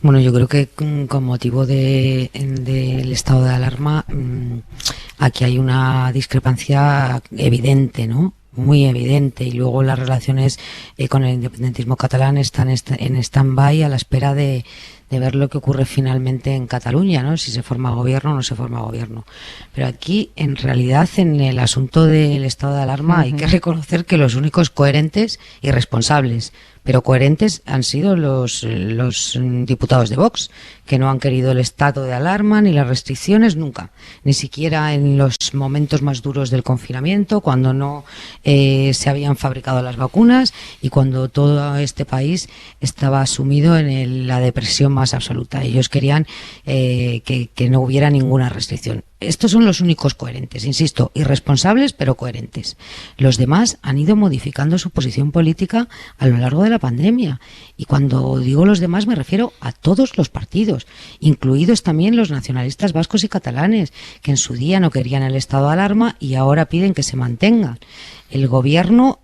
Bueno, yo creo que con motivo del estado de alarma, aquí hay una discrepancia evidente, ¿no? Muy evidente, y luego las relaciones con el independentismo catalán están en stand-by a la espera de ver lo que ocurre finalmente en Cataluña, ¿no? Si se forma gobierno o no se forma gobierno. Pero aquí, en realidad, en el asunto del estado de alarma, hay que reconocer que los únicos coherentes y responsables, pero coherentes, han sido los diputados de Vox, que no han querido el estado de alarma ni las restricciones nunca, ni siquiera en los momentos más duros del confinamiento, cuando no se habían fabricado las vacunas y cuando todo este país estaba sumido en la depresión más absoluta. Ellos querían que no hubiera ninguna restricción. Estos son los únicos coherentes, insisto, irresponsables pero coherentes. Los demás han ido modificando su posición política a lo largo de la pandemia. Y cuando digo los demás me refiero a todos los partidos, incluidos también los nacionalistas vascos y catalanes, que en su día no querían el estado de alarma y ahora piden que se mantenga. El gobierno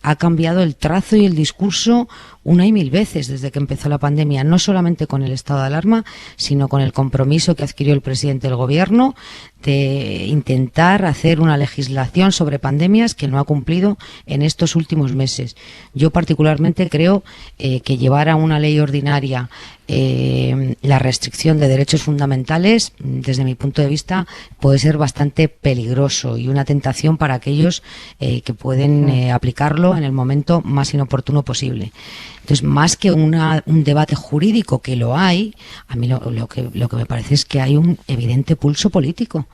ha cambiado el trazo y el discurso una y mil veces desde que empezó la pandemia, no solamente con el estado de alarma, sino con el compromiso que adquirió el presidente del gobierno de intentar hacer una legislación sobre pandemias que no ha cumplido en estos últimos meses. Yo particularmente creo que llevar a una ley ordinaria la restricción de derechos fundamentales, desde mi punto de vista, puede ser bastante peligroso y una tentación para aquellos que pueden aplicarlo en el momento más inoportuno posible. Entonces, más que un debate jurídico, que lo hay, a mí lo que me parece es que hay un evidente pulso político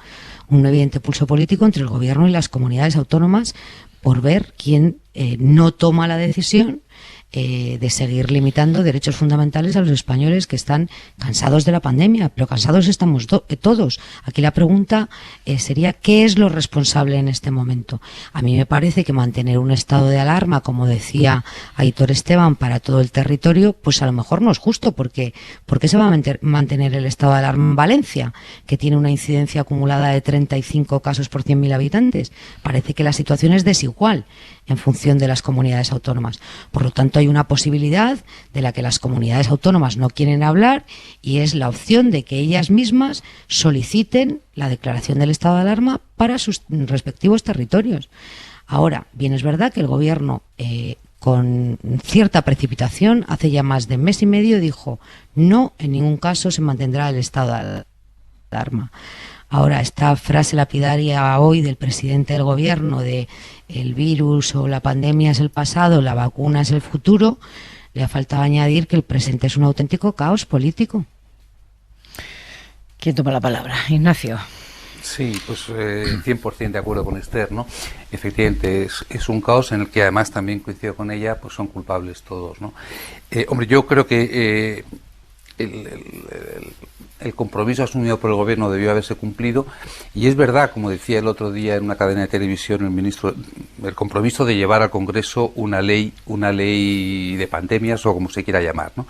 entre el gobierno y las comunidades autónomas por ver quién no toma la decisión de seguir limitando derechos fundamentales a los españoles que están cansados de la pandemia, pero cansados estamos todos. Aquí la pregunta sería, ¿qué es lo responsable en este momento? A mí me parece que mantener un estado de alarma, como decía Aitor Esteban, para todo el territorio, pues a lo mejor no es justo, porque ¿por qué se va a mantener el estado de alarma en Valencia, que tiene una incidencia acumulada de 35 casos por 100.000 habitantes? Parece que la situación es desigual en función de las comunidades autónomas. Por lo tanto, hay una posibilidad de la que las comunidades autónomas no quieren hablar, y es la opción de que ellas mismas soliciten la declaración del estado de alarma para sus respectivos territorios. Ahora, bien es verdad que el gobierno, con cierta precipitación, hace ya más de mes y medio dijo: no, en ningún caso se mantendrá el estado de alarma. Ahora, esta frase lapidaria hoy del presidente del gobierno de el virus o la pandemia es el pasado, la vacuna es el futuro, le ha faltado añadir que el presente es un auténtico caos político. ¿Quién toma la palabra? Ignacio. Sí, pues 100% de acuerdo con Esther, ¿no? Efectivamente, es un caos en el que además también coincido con ella, pues son culpables todos, ¿no? Hombre, yo creo que el compromiso asumido por el gobierno debió haberse cumplido, y es verdad, como decía el otro día en una cadena de televisión el ministro, el compromiso de llevar al Congreso una ley de pandemias, o como se quiera llamar, ¿no?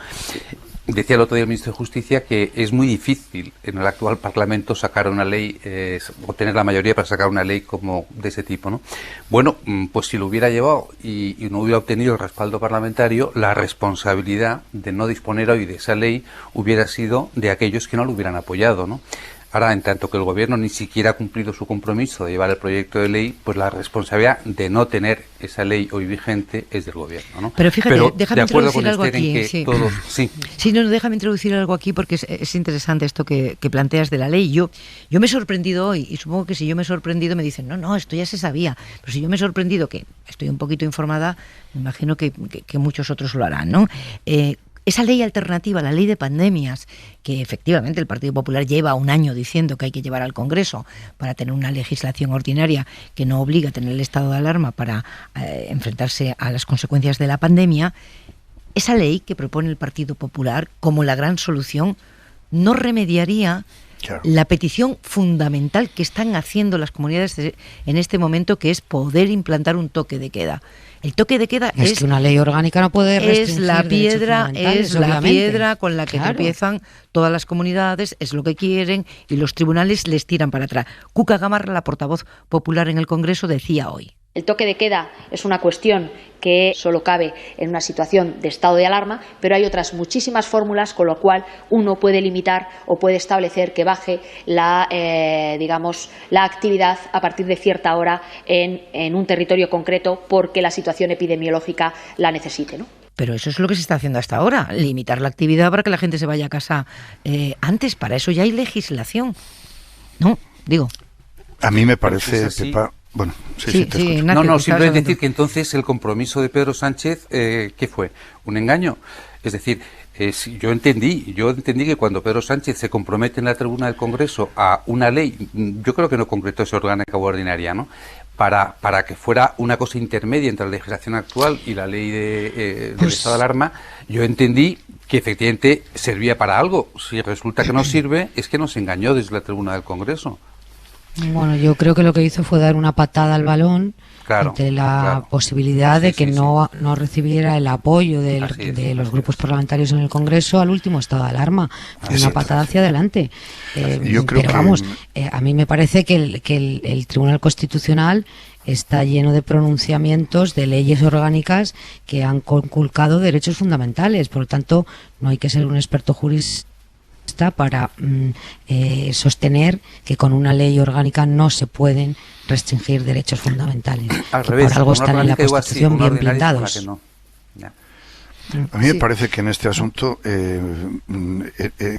Decía el otro día el ministro de Justicia que es muy difícil en el actual Parlamento sacar una ley, obtener la mayoría para sacar una ley como de ese tipo, ¿no? Bueno, pues si lo hubiera llevado y no hubiera obtenido el respaldo parlamentario, la responsabilidad de no disponer hoy de esa ley hubiera sido de aquellos que no lo hubieran apoyado, ¿no? Ahora, en tanto que el gobierno ni siquiera ha cumplido su compromiso de llevar el proyecto de ley, pues la responsabilidad de no tener esa ley hoy vigente es del gobierno, ¿no? Pero fíjate, déjame introducir algo aquí. Déjame introducir algo aquí, porque es interesante esto que planteas de la ley. Yo me he sorprendido hoy, y supongo que si yo me he sorprendido me dicen, no, esto ya se sabía. Pero si yo me he sorprendido, que estoy un poquito informada, me imagino que muchos otros lo harán, ¿no? Esa ley alternativa, la ley de pandemias, que efectivamente el Partido Popular lleva un año diciendo que hay que llevar al Congreso para tener una legislación ordinaria que no obliga a tener el estado de alarma para enfrentarse a las consecuencias de la pandemia, esa ley que propone el Partido Popular como la gran solución no remediaría la petición fundamental que están haciendo las comunidades en este momento, que es poder implantar un toque de queda. El toque de queda es que una ley orgánica no puede restringir es la piedra con la que tropiezan todas las comunidades, es lo que quieren, y los tribunales les tiran para atrás. Cuca Gamarra, la portavoz popular en el Congreso, decía hoy: El toque de queda es una cuestión que solo cabe en una situación de estado de alarma, pero hay otras muchísimas fórmulas con lo cual uno puede limitar o puede establecer que baje la actividad a partir de cierta hora en un territorio concreto porque la situación epidemiológica la necesite, ¿no? Pero eso es lo que se está haciendo hasta ahora, limitar la actividad para que la gente se vaya a casa antes. Para eso ya hay legislación, ¿no? Digo. A mí me parece, Pepa... Bueno, sí, Ignacio, simplemente decir que entonces el compromiso de Pedro Sánchez, ¿qué fue? ¿Un engaño? Es decir, yo entendí que cuando Pedro Sánchez se compromete en la tribuna del Congreso a una ley, yo creo que no concretó esa orgánica o ordinaria, ¿no? Para que fuera una cosa intermedia entre la legislación actual y la ley del estado de alarma, yo entendí que efectivamente servía para algo. Si resulta que no sirve, es que nos engañó desde la tribuna del Congreso. Bueno, yo creo que lo que hizo fue dar una patada al balón ante la posibilidad de que no recibiera el apoyo de los grupos parlamentarios en el Congreso al último estado de alarma. Fue una patada hacia adelante. Pero vamos, a mí me parece que el Tribunal Constitucional está lleno de pronunciamientos de leyes orgánicas que han conculcado derechos fundamentales. Por lo tanto, no hay que ser un experto jurista para sostener que con una ley orgánica no se pueden restringir derechos fundamentales. Al revés, por algo están en la Constitución bien blindados. A mí me parece que en este asunto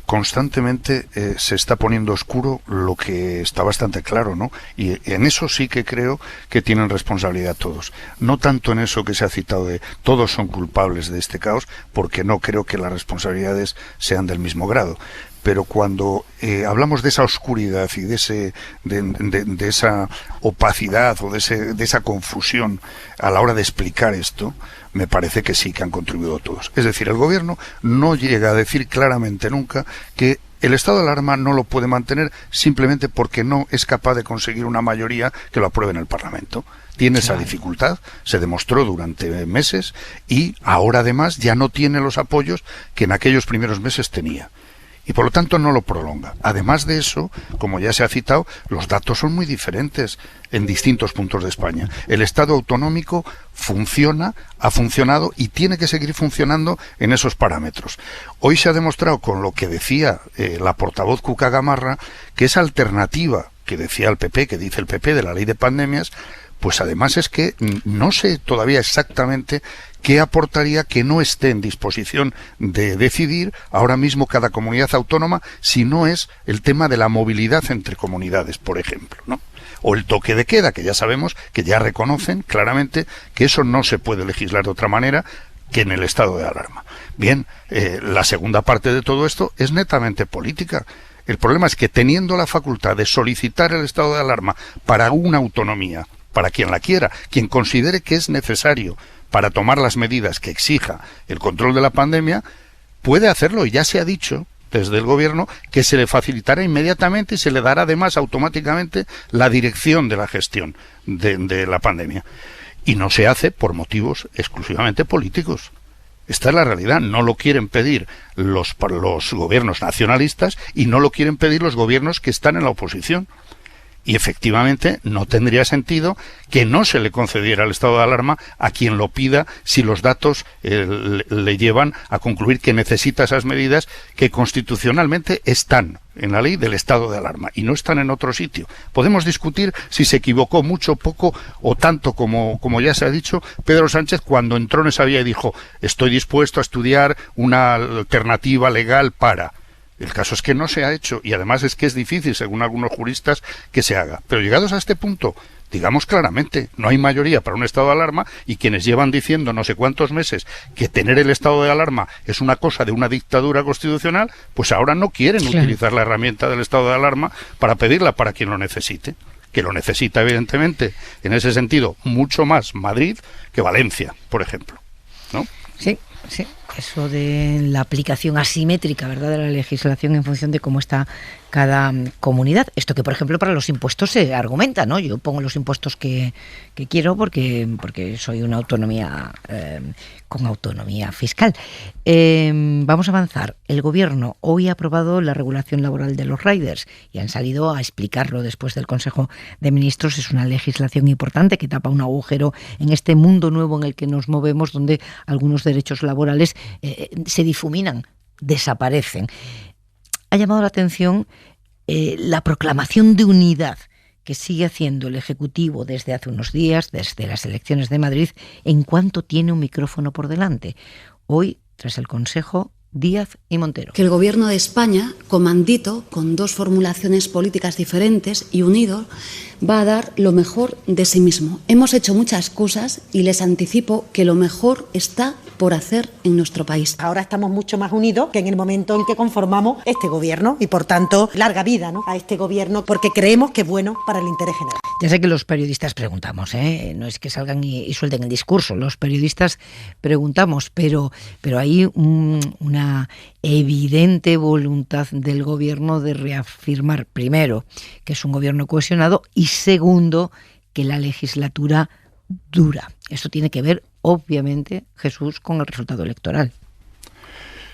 constantemente se está poniendo oscuro lo que está bastante claro, ¿no? Y en eso sí que creo que tienen responsabilidad todos. No tanto en eso que se ha citado de todos son culpables de este caos, porque no creo que las responsabilidades sean del mismo grado. Pero cuando hablamos de esa oscuridad y de esa opacidad o de esa confusión a la hora de explicar esto, me parece que sí que han contribuido todos. Es decir, el gobierno no llega a decir claramente nunca que el estado de alarma no lo puede mantener simplemente porque no es capaz de conseguir una mayoría que lo apruebe en el Parlamento. Tiene esa dificultad, se demostró durante meses y ahora además ya no tiene los apoyos que en aquellos primeros meses tenía. Y por lo tanto no lo prolonga. Además de eso, como ya se ha citado, los datos son muy diferentes en distintos puntos de España. El Estado autonómico funciona, ha funcionado y tiene que seguir funcionando en esos parámetros. Hoy se ha demostrado con lo que decía la portavoz Cuca Gamarra, que esa alternativa que decía el PP, que dice el PP de la ley de pandemias, pues además es que no sé todavía exactamente qué aportaría que no esté en disposición de decidir ahora mismo cada comunidad autónoma si no es el tema de la movilidad entre comunidades, por ejemplo, ¿no? O el toque de queda, que ya sabemos que ya reconocen claramente que eso no se puede legislar de otra manera que en el estado de alarma. Bien, la segunda parte de todo esto es netamente política. El problema es que teniendo la facultad de solicitar el estado de alarma para una autonomía, para quien la quiera, quien considere que es necesario para tomar las medidas que exija el control de la pandemia, puede hacerlo. Y ya se ha dicho desde el gobierno que se le facilitará inmediatamente y se le dará además automáticamente la dirección de la gestión de la pandemia. Y no se hace por motivos exclusivamente políticos. Esta es la realidad. No lo quieren pedir los gobiernos nacionalistas y no lo quieren pedir los gobiernos que están en la oposición. Y efectivamente no tendría sentido que no se le concediera el estado de alarma a quien lo pida si los datos le llevan a concluir que necesita esas medidas que constitucionalmente están en la ley del estado de alarma y no están en otro sitio. Podemos discutir si se equivocó mucho, poco o tanto como ya se ha dicho Pedro Sánchez cuando entró en esa vía y dijo estoy dispuesto a estudiar una alternativa legal para... El caso es que no se ha hecho y además es que es difícil, según algunos juristas, que se haga. Pero llegados a este punto, digamos claramente, no hay mayoría para un estado de alarma y quienes llevan diciendo no sé cuántos meses que tener el estado de alarma es una cosa de una dictadura constitucional, pues ahora no quieren utilizar la herramienta del estado de alarma para pedirla para quien lo necesite. Que lo necesita, evidentemente, en ese sentido, mucho más Madrid que Valencia, por ejemplo, ¿no? Sí, sí. eso de la aplicación asimétrica, ¿verdad?, de la legislación en función de cómo está cada comunidad. Esto que, por ejemplo, para los impuestos se argumenta, ¿no? Yo pongo los impuestos que quiero porque soy una autonomía con autonomía fiscal. Vamos a avanzar. El Gobierno hoy ha aprobado la regulación laboral de los riders y han salido a explicarlo después del Consejo de Ministros. Es una legislación importante que tapa un agujero en este mundo nuevo en el que nos movemos, donde algunos derechos laborales se difuminan, desaparecen. Ha llamado la atención la proclamación de unidad que sigue haciendo el Ejecutivo desde hace unos días, desde las elecciones de Madrid, en cuanto tiene un micrófono por delante. Hoy, tras el Consejo, Díaz y Montero. Que el Gobierno de España, comandito, con dos formulaciones políticas diferentes y unido, va a dar lo mejor de sí mismo. Hemos hecho muchas cosas y les anticipo que lo mejor está por hacer en nuestro país. Ahora estamos mucho más unidos que en el momento en que conformamos este Gobierno y, por tanto, larga vida, ¿no?, a este Gobierno, porque creemos que es bueno para el interés general. Ya sé que los periodistas preguntamos, no es que salgan y suelten el discurso, los periodistas preguntamos, pero hay una evidente voluntad del Gobierno de reafirmar, primero, que es un Gobierno cohesionado y, segundo, que la legislatura dura. Esto tiene que ver, obviamente, Jesús, con el resultado electoral.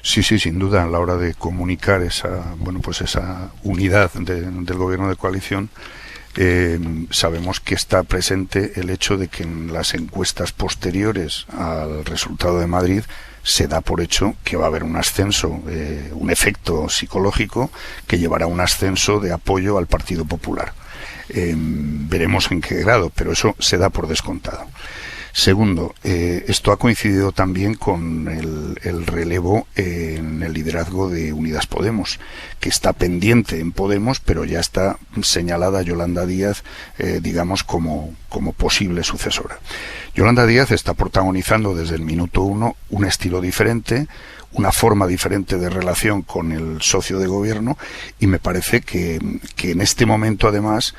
Sí, sin duda, a la hora de comunicar esa unidad del Gobierno de coalición. Sabemos que está presente el hecho de que en las encuestas posteriores al resultado de Madrid se da por hecho que va a haber un ascenso, un efecto psicológico que llevará a un ascenso de apoyo al Partido Popular. Veremos en qué grado, pero eso se da por descontado. Segundo, esto ha coincidido también con el relevo en el liderazgo de Unidas Podemos, que está pendiente en Podemos, pero ya está señalada Yolanda Díaz, digamos, como posible sucesora. Yolanda Díaz está protagonizando desde el minuto 1 un estilo diferente, una forma diferente de relación con el socio de gobierno, y me parece que en este momento, además,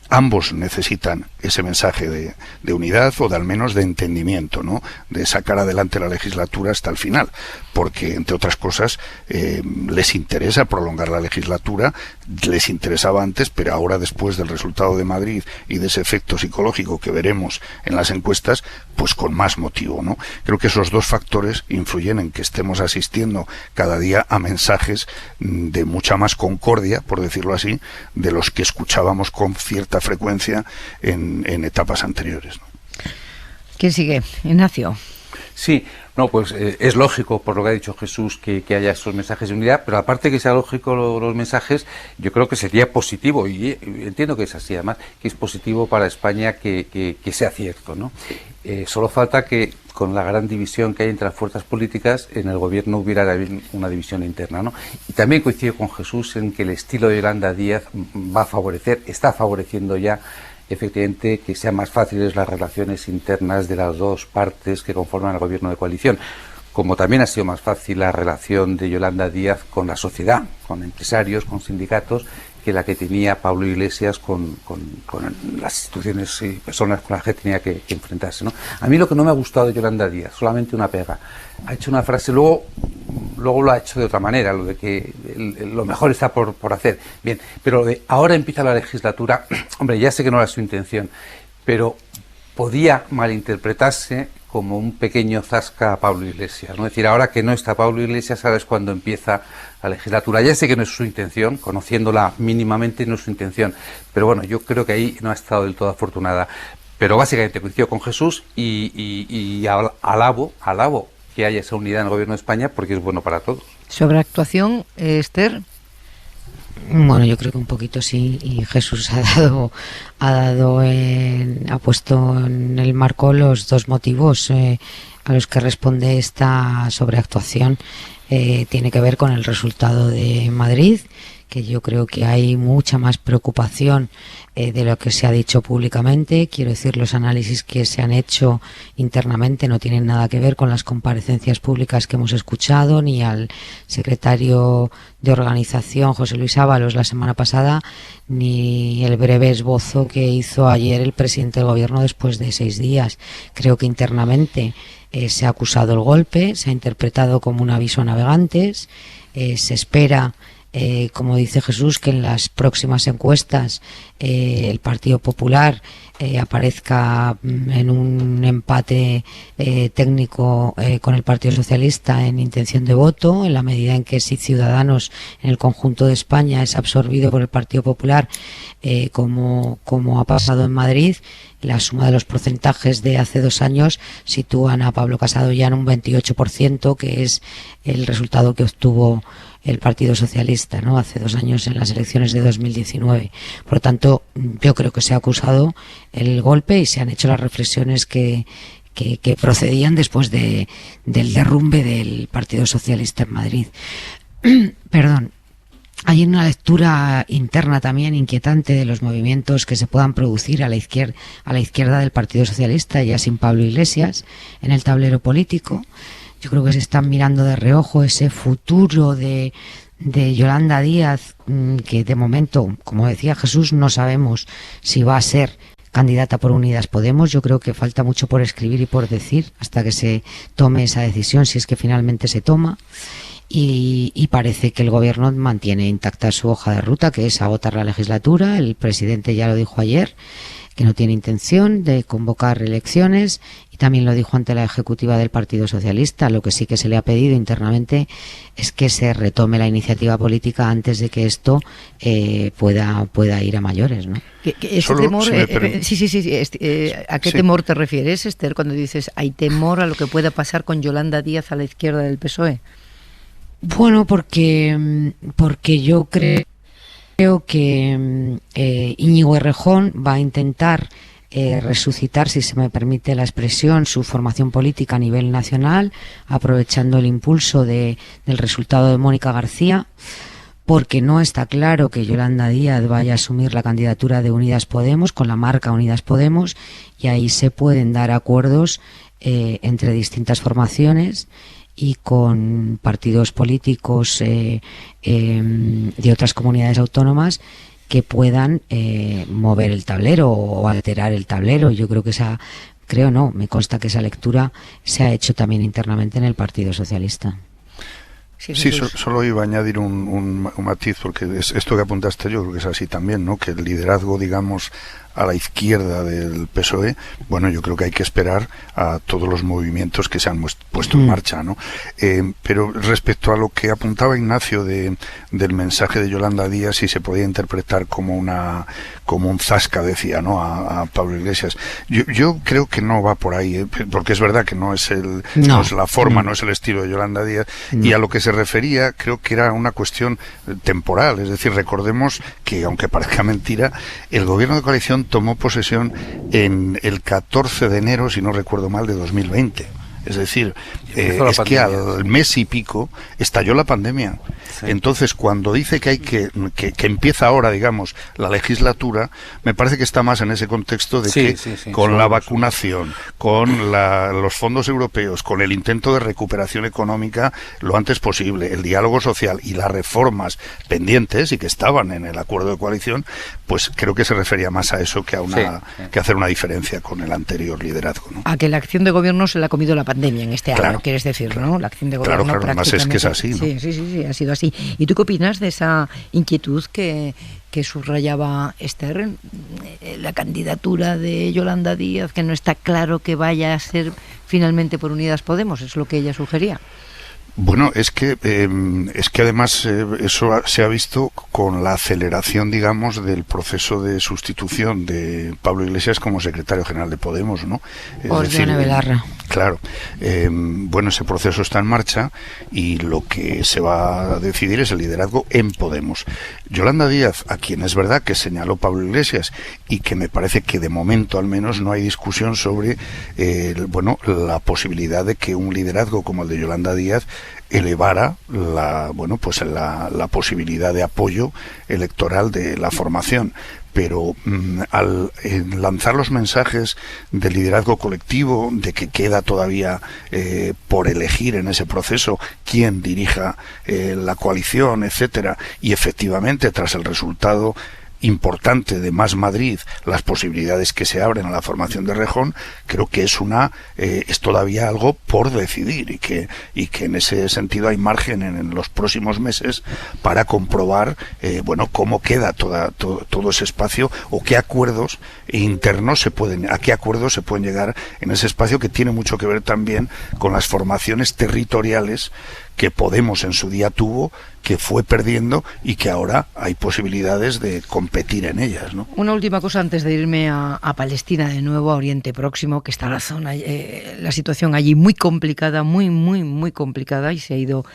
ambos necesitan ese mensaje de unidad, o de al menos de entendimiento, ¿no?, de sacar adelante la legislatura hasta el final, porque, entre otras cosas, les interesa prolongar la legislatura, les interesaba antes, pero ahora, después del resultado de Madrid y de ese efecto psicológico que veremos en las encuestas, pues con más motivo, ¿no? Creo que esos dos factores influyen en que estemos asistiendo cada día a mensajes de mucha más concordia, por decirlo así, de los que escuchábamos con cierta frecuencia en etapas anteriores, ¿no? ¿Quién sigue? Ignacio. Sí, no, pues es lógico, por lo que ha dicho Jesús, que haya esos mensajes de unidad, pero aparte que sea lógico los mensajes, yo creo que sería positivo, y entiendo que es así además, que es positivo para España que sea cierto, ¿no? Solo falta que, con la gran división que hay entre las fuerzas políticas, en el gobierno hubiera una división interna, ¿no? Y también coincido con Jesús en que el estilo de Yolanda Díaz va a favorecer, está favoreciendo ya, efectivamente, que sean más fáciles las relaciones internas de las dos partes que conforman el gobierno de coalición, como también ha sido más fácil la relación de Yolanda Díaz con la sociedad, con empresarios, con sindicatos, que la que tenía Pablo Iglesias con las instituciones y personas con las que tenía que enfrentarse, ¿no? A mí lo que no me ha gustado de Yolanda Díaz, solamente una pega, ha hecho una frase, luego lo ha hecho de otra manera, lo de que lo mejor está por hacer, bien, pero lo de ahora empieza la legislatura, hombre, ya sé que no era su intención, pero podía malinterpretarse como un pequeño zasca a Pablo Iglesias, ¿no? Es decir, ahora que no está Pablo Iglesias, ahora es cuando empieza la legislatura. Ya sé que no es su intención, conociéndola mínimamente no es su intención, pero bueno, yo creo que ahí no ha estado del todo afortunada. Pero básicamente coincido con Jesús y alabo que haya esa unidad en el gobierno de España, porque es bueno para todos. Sobre actuación, Esther. Bueno, yo creo que un poquito sí, y Jesús ha puesto en el marco los dos motivos a los que responde esta sobreactuación. Tiene que ver con el resultado de Madrid, que yo creo que hay mucha más preocupación de lo que se ha dicho públicamente. Quiero decir, los análisis que se han hecho internamente no tienen nada que ver con las comparecencias públicas que hemos escuchado, ni al secretario de organización, José Luis Ábalos, la semana pasada, ni el breve esbozo que hizo ayer el presidente del Gobierno después de 6 días. Creo que internamente se ha acusado el golpe, se ha interpretado como un aviso a navegantes, se espera, como dice Jesús, que en las próximas encuestas el Partido Popular aparezca en un empate técnico con el Partido Socialista en intención de voto, en la medida en que si Ciudadanos en el conjunto de España es absorbido por el Partido Popular, como ha pasado en Madrid. La suma de los porcentajes de hace 2 años sitúan a Pablo Casado ya en un 28%, que es el resultado que obtuvo el Partido Socialista, ¿no?, hace 2 años en las elecciones de 2019. Por lo tanto, yo creo que se ha acusado el golpe y se han hecho las reflexiones que procedían después del derrumbe del Partido Socialista en Madrid. Perdón. Hay una lectura interna también inquietante de los movimientos que se puedan producir a la izquierda del Partido Socialista, ya sin Pablo Iglesias, en el tablero político. Yo creo que se están mirando de reojo ese futuro de Yolanda Díaz, que de momento, como decía Jesús, no sabemos si va a ser candidata por Unidas Podemos. Yo creo que falta mucho por escribir y por decir hasta que se tome esa decisión, si es que finalmente se toma. Y parece que el Gobierno mantiene intacta su hoja de ruta, que es agotar la legislatura. El presidente ya lo dijo ayer, que no tiene intención de convocar elecciones, y también lo dijo ante la ejecutiva del Partido Socialista. Lo que sí que se le ha pedido internamente es que se retome la iniciativa política antes de que esto pueda ir a mayores, ¿no? Ese temor, ¿a qué temor te refieres, Esther, cuando dices hay temor a lo que pueda pasar con Yolanda Díaz a la izquierda del PSOE? Bueno, porque yo creo que Íñigo Errejón va a intentar resucitar, si se me permite la expresión, su formación política a nivel nacional, aprovechando el impulso del resultado de Mónica García, porque no está claro que Yolanda Díaz vaya a asumir la candidatura de Unidas Podemos, con la marca Unidas Podemos, y ahí se pueden dar acuerdos entre distintas formaciones y con partidos políticos de otras comunidades autónomas que puedan mover el tablero o alterar el tablero. Yo creo que me consta que esa lectura se ha hecho también internamente en el Partido Socialista. Sí, solo iba a añadir un matiz, porque esto que apuntaste yo creo que es así también, ¿no? Que el liderazgo, digamos, a la izquierda del PSOE, bueno, yo creo que hay que esperar a todos los movimientos que se han puesto en marcha, ¿no? Pero respecto a lo que apuntaba Ignacio del mensaje de Yolanda Díaz, si se podía interpretar como un zasca, decía, ¿no?, a Pablo Iglesias. Yo creo que no va por ahí, porque es verdad que no es la forma, no es el estilo de Yolanda Díaz, y a lo que se refería creo que era una cuestión temporal. Es decir, recordemos que, aunque parezca mentira, el gobierno de coalición tomó posesión en el 14 de enero, si no recuerdo mal, de 2020. Es decir, es que al mes y pico estalló la pandemia. Sí. Entonces, cuando dice que empieza ahora, digamos, la legislatura, me parece que está más en ese contexto de con la vacunación, con los fondos europeos, con el intento de recuperación económica lo antes posible, el diálogo social y las reformas pendientes y que estaban en el acuerdo de coalición, pues creo que se refería más a eso que a que hacer una diferencia con el anterior liderazgo, ¿no? A que la acción de gobierno se la ha comido la pandemia en este año, quieres decir, ¿no? La acción de gobierno prácticamente. Además es que es así, ¿no? Sí, ha sido así. ¿Y tú qué opinas de esa inquietud que subrayaba Esther, la candidatura de Yolanda Díaz, que no está claro que vaya a ser finalmente por Unidas Podemos? Es lo que ella sugería. Bueno, es que además eso se ha visto con la aceleración, digamos, del proceso de sustitución de Pablo Iglesias como secretario general de Podemos, ¿no? Por Yone Belarra. Claro. Bueno, ese proceso está en marcha y lo que se va a decidir es el liderazgo en Podemos. Yolanda Díaz, a quien es verdad que señaló Pablo Iglesias y que me parece que de momento al menos no hay discusión sobre la posibilidad de que un liderazgo como el de Yolanda Díaz elevara la posibilidad de apoyo electoral de la formación. Pero al lanzar los mensajes de liderazgo colectivo, de que queda todavía por elegir en ese proceso quién dirija la coalición, etcétera, y efectivamente tras el resultado importante de Más Madrid, las posibilidades que se abren a la formación de Rejón, creo que es todavía algo por decidir y que en ese sentido hay margen en los próximos meses para comprobar cómo queda todo ese espacio o qué acuerdos internos a qué acuerdos se pueden llegar en ese espacio, que tiene mucho que ver también con las formaciones territoriales que Podemos en su día tuvo, que fue perdiendo y que ahora hay posibilidades de competir en ellas, ¿no? Una última cosa antes de irme a Palestina de nuevo, a Oriente Próximo, que está la situación allí muy complicada, muy complicada, y se ha ido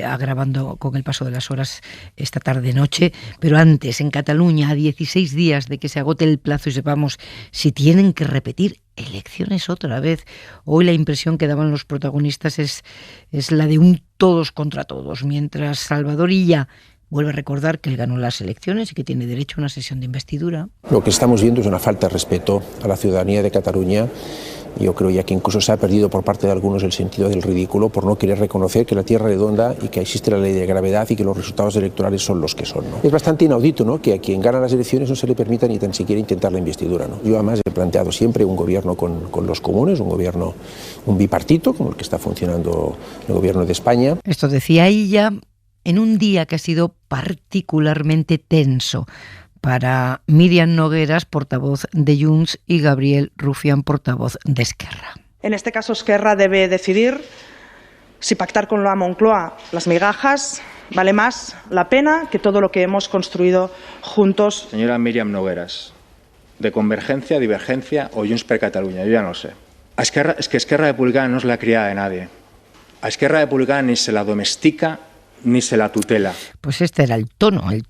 agravando con el paso de las horas esta tarde-noche. Pero antes, en Cataluña, a 16 días de que se agote el plazo y sepamos si tienen que repetir elecciones otra vez, hoy la impresión que daban los protagonistas es la de un todos contra todos, mientras Salvador Illa vuelve a recordar que él ganó las elecciones y que tiene derecho a una sesión de investidura. Lo que estamos viendo es una falta de respeto a la ciudadanía de Cataluña. Yo creo ya que incluso se ha perdido por parte de algunos el sentido del ridículo por no querer reconocer que la tierra es redonda y que existe la ley de gravedad y que los resultados electorales son los que son, ¿no? Es bastante inaudito, ¿no?, que a quien gana las elecciones no se le permita ni tan siquiera intentar la investidura, ¿no? Yo además he planteado siempre un gobierno con los comunes, un bipartito, como el que está funcionando el gobierno de España. Esto decía ella en un día que ha sido particularmente tenso para Míriam Nogueras, portavoz de Junts, y Gabriel Rufián, portavoz de Esquerra. En este caso, Esquerra debe decidir si pactar con la Moncloa las migajas vale más la pena que todo lo que hemos construido juntos. Señora Míriam Nogueras, ¿de Convergencia, Divergencia o Junts per Catalunya? Yo ya no lo sé. Es que Esquerra Republicana no es la criada de nadie. A Esquerra Republicana ni se la domestica ni se la tutela. Pues este era el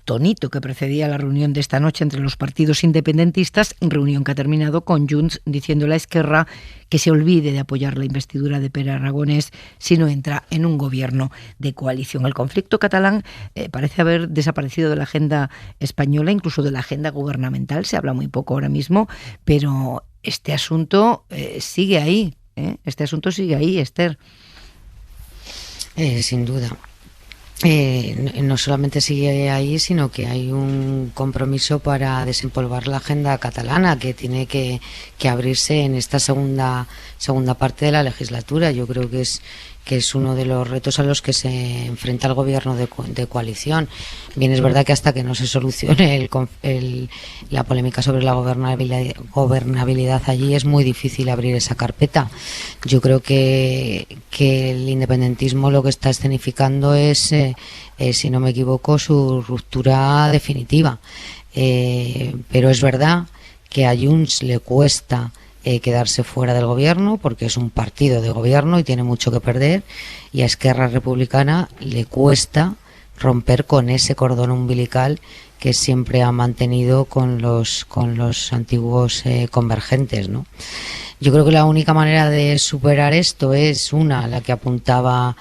tonito que precedía la reunión de esta noche entre los partidos independentistas, reunión que ha terminado con Junts diciéndole a Esquerra que se olvide de apoyar la investidura de Pere Aragonés si no entra en un gobierno de coalición. El conflicto catalán parece haber desaparecido de la agenda española, incluso de la agenda gubernamental. Se habla muy poco ahora mismo, pero este asunto sigue ahí. Este asunto sigue ahí, Esther. Sin duda. No solamente sigue ahí, sino que hay un compromiso para desempolvar la agenda catalana que tiene que abrirse en esta segunda parte de la legislatura. Yo creo que es uno de los retos a los que se enfrenta el gobierno de coalición. Bien, es verdad que hasta que no se solucione la polémica sobre la gobernabilidad allí es muy difícil abrir esa carpeta. Yo creo que el independentismo lo que está escenificando es, si no me equivoco, su ruptura definitiva. Pero es verdad que a Junts le cuesta quedarse fuera del gobierno porque es un partido de gobierno y tiene mucho que perder, y a Esquerra Republicana le cuesta romper con ese cordón umbilical que siempre ha mantenido con los antiguos convergentes, ¿no? Yo creo que la única manera de superar esto es la que apuntaba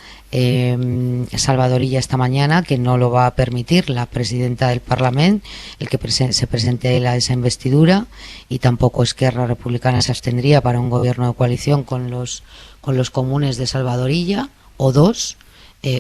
Salvador Illa esta mañana, que no lo va a permitir la presidenta del Parlamento, el que se presente a esa investidura, y tampoco Esquerra Republicana se abstendría para un gobierno de coalición con los comunes de Salvador Illa, o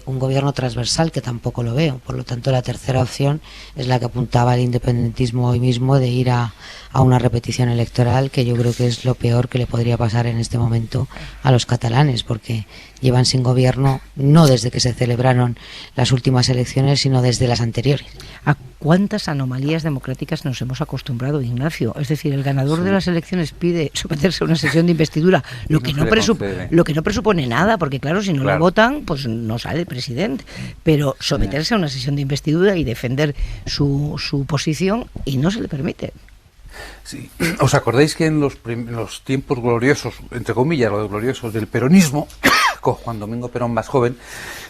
un gobierno transversal, que tampoco lo veo. Por lo tanto, la tercera opción es la que apuntaba el independentismo hoy mismo, de ir a una repetición electoral, que yo creo que es lo peor que le podría pasar en este momento a los catalanes, porque llevan sin gobierno no desde que se celebraron las últimas elecciones, sino desde las anteriores. ¿A cuántas anomalías democráticas nos hemos acostumbrado, Ignacio? Es decir, el ganador de las elecciones pide someterse a una sesión de investidura, lo que no presupone nada, porque claro, si no lo votan, pues no sale el presidente, pero someterse a una sesión de investidura y defender su posición, y no se le permite. Sí. ¿Os acordáis que en los tiempos gloriosos, entre comillas, los gloriosos del peronismo, con Juan Domingo Perón más joven,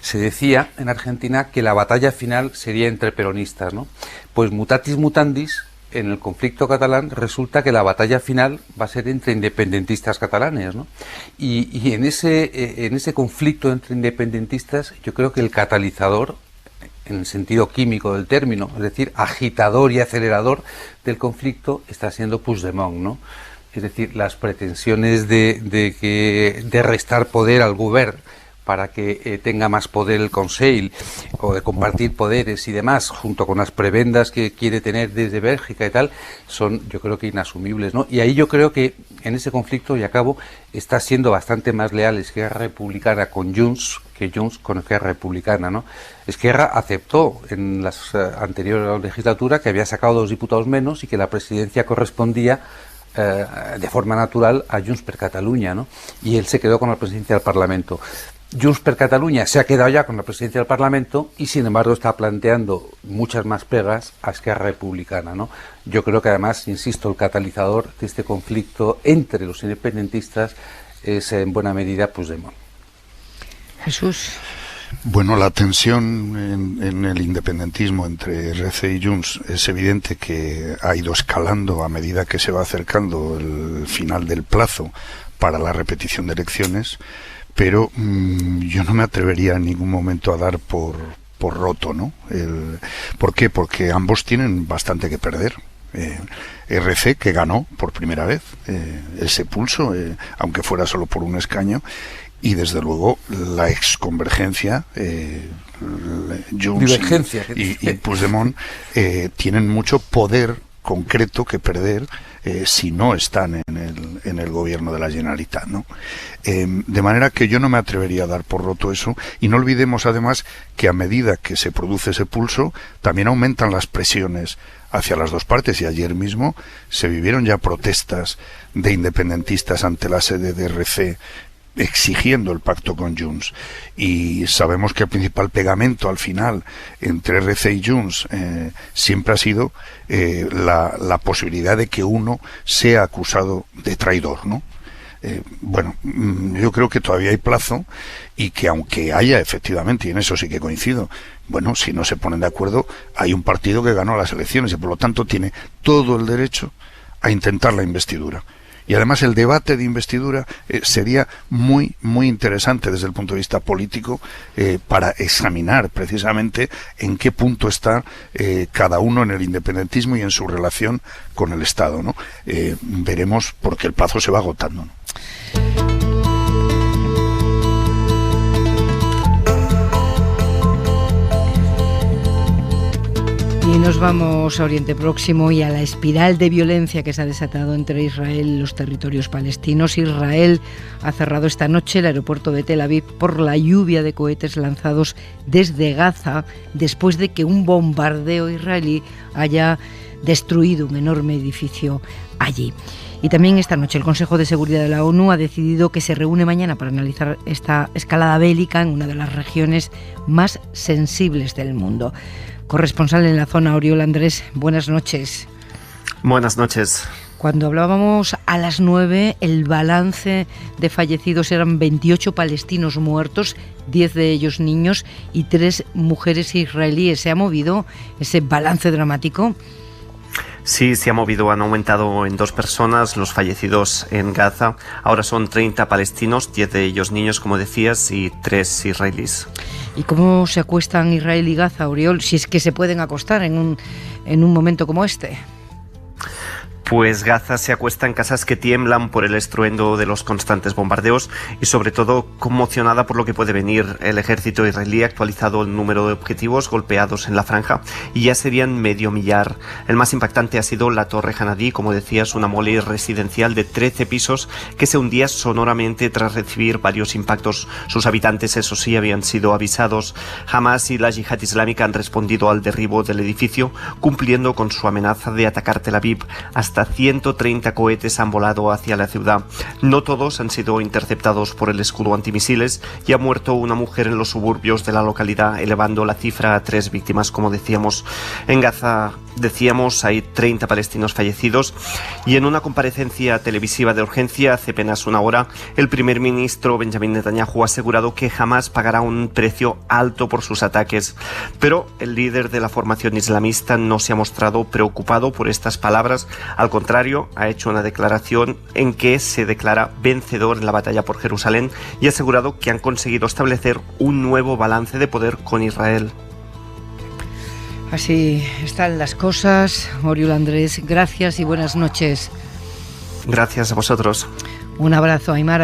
se decía en Argentina que la batalla final sería entre peronistas, ¿no? Pues mutatis mutandis, en el conflicto catalán resulta que la batalla final va a ser entre independentistas catalanes, ¿no? Y en ese conflicto entre independentistas, yo creo que el catalizador, en el sentido químico del término, es decir, agitador y acelerador del conflicto, está siendo Puigdemont, ¿no? Es decir, las pretensiones de restar poder al govern para que tenga más poder el Consell, o de compartir poderes y demás, junto con las prebendas que quiere tener desde Bélgica y tal, son, yo creo que inasumibles, ¿no? Y ahí yo creo que en ese conflicto, y acabo, está siendo bastante más leal Esquerra Republicana con Junts que Junts con Esquerra Republicana, ¿no? Esquerra aceptó en la anterior legislatura que había sacado 2 diputados menos y que la presidencia correspondía de forma natural a Junts per Catalunya, ¿no? Y él se quedó con la presidencia del Parlamento. Junts per Catalunya se ha quedado ya con la presidencia del Parlamento y, sin embargo, está planteando muchas más pegas a Esquerra Republicana, ¿no? Yo creo que, además, insisto, el catalizador de este conflicto entre los independentistas es, en buena medida, Puigdemont. Jesús. Bueno, la tensión en el independentismo entre RC y Junts es evidente que ha ido escalando a medida que se va acercando el final del plazo para la repetición de elecciones, pero yo no me atrevería en ningún momento a dar por roto, ¿no? ¿Por qué? Porque ambos tienen bastante que perder. RC, que ganó por primera vez ese pulso, aunque fuera solo por un escaño, y desde luego la exconvergencia, Junts y Puigdemont tienen mucho poder concreto que perder si no están en el gobierno de la Generalitat, ¿no? De manera que yo no me atrevería a dar por roto eso, y no olvidemos además que a medida que se produce ese pulso también aumentan las presiones hacia las dos partes, y ayer mismo se vivieron ya protestas de independentistas ante la sede de RC exigiendo el pacto con Junts, y sabemos que el principal pegamento al final entre RC y Junts siempre ha sido la posibilidad de que uno sea acusado de traidor, ¿no? Bueno, yo creo que todavía hay plazo, y que aunque haya efectivamente, y en eso sí que coincido, bueno, si no se ponen de acuerdo, hay un partido que ganó las elecciones y por lo tanto tiene todo el derecho a intentar la investidura. Y además el debate de investidura sería muy, muy interesante desde el punto de vista político, para examinar precisamente en qué punto está cada uno en el independentismo y en su relación con el Estado, ¿no? Veremos, porque el plazo se va agotando, ¿no? Y nos vamos a Oriente Próximo y a la espiral de violencia que se ha desatado entre Israel y los territorios palestinos. Israel ha cerrado esta noche el aeropuerto de Tel Aviv por la lluvia de cohetes lanzados desde Gaza, después de que un bombardeo israelí haya destruido un enorme edificio allí. Y también esta noche el Consejo de Seguridad de la ONU ha decidido que se reúne mañana para analizar esta escalada bélica en una de las regiones más sensibles del mundo. Corresponsal en la zona, Oriol Andrés, buenas noches. Buenas noches. Cuando hablábamos a las 9, el balance de fallecidos eran 28 palestinos muertos, 10 de ellos niños y 3 mujeres israelíes. ¿Se ha movido ese balance dramático? Sí, se ha movido, han aumentado en 2 personas los fallecidos en Gaza. Ahora son 30 palestinos, 10 de ellos niños, como decías, y 3 israelíes. ¿Y cómo se acuestan Israel y Gaza, Oriol, si es que se pueden acostar en un momento como este? Pues Gaza se acuesta en casas que tiemblan por el estruendo de los constantes bombardeos y sobre todo conmocionada por lo que puede venir. El ejército israelí ha actualizado el número de objetivos golpeados en la franja y ya serían medio millar. El más impactante ha sido la Torre Hanadí, como decías, una mole residencial de 13 pisos que se hundía sonoramente tras recibir varios impactos. Sus habitantes, eso sí, habían sido avisados. Hamas y la Yihad Islámica han respondido al derribo del edificio, cumpliendo con su amenaza de atacar Tel Aviv. Hasta hasta 130 cohetes han volado hacia la ciudad. No todos han sido interceptados por el escudo antimisiles y ha muerto una mujer en los suburbios de la localidad, elevando la cifra a 3 víctimas, como decíamos. En Gaza, decíamos, hay 30 palestinos fallecidos y en una comparecencia televisiva de urgencia hace apenas una hora, el primer ministro Benjamin Netanyahu ha asegurado que jamás pagará un precio alto por sus ataques. Pero el líder de la formación islamista no se ha mostrado preocupado por estas palabras. Al contrario, ha hecho una declaración en que se declara vencedor en la batalla por Jerusalén y ha asegurado que han conseguido establecer un nuevo balance de poder con Israel. Así están las cosas. Oriol Andrés, gracias y buenas noches. Gracias a vosotros. Un abrazo, Aimar.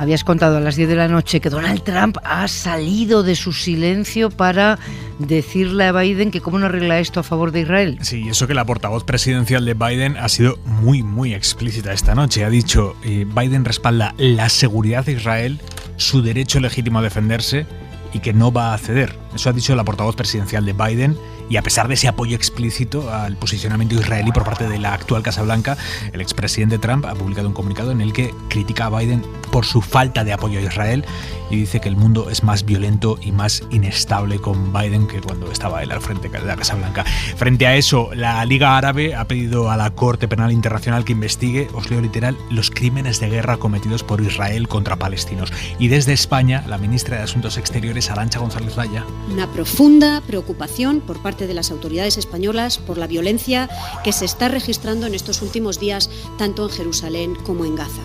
Habías contado a las 10 de la noche que Donald Trump ha salido de su silencio para decirle a Biden que cómo no arregla esto a favor de Israel. Sí, eso que la portavoz presidencial de Biden ha sido muy explícita esta noche. Ha dicho, Biden respalda la seguridad de Israel, su derecho legítimo a defenderse y que no va a ceder. Eso ha dicho la portavoz presidencial de Biden. Y a pesar de ese apoyo explícito al posicionamiento israelí por parte de la actual Casa Blanca, el expresidente Trump ha publicado un comunicado en el que critica a Biden por su falta de apoyo a Israel y dice que el mundo es más violento y más inestable con Biden que cuando estaba él al frente de la Casa Blanca. Frente a eso, la Liga Árabe ha pedido a la Corte Penal Internacional que investigue, os leo literal, los crímenes de guerra cometidos por Israel contra palestinos. Y desde España, la ministra de Asuntos Exteriores, Arantxa González Laya. Una profunda preocupación por parte de las autoridades españolas por la violencia que se está registrando en estos últimos días, tanto en Jerusalén como en Gaza.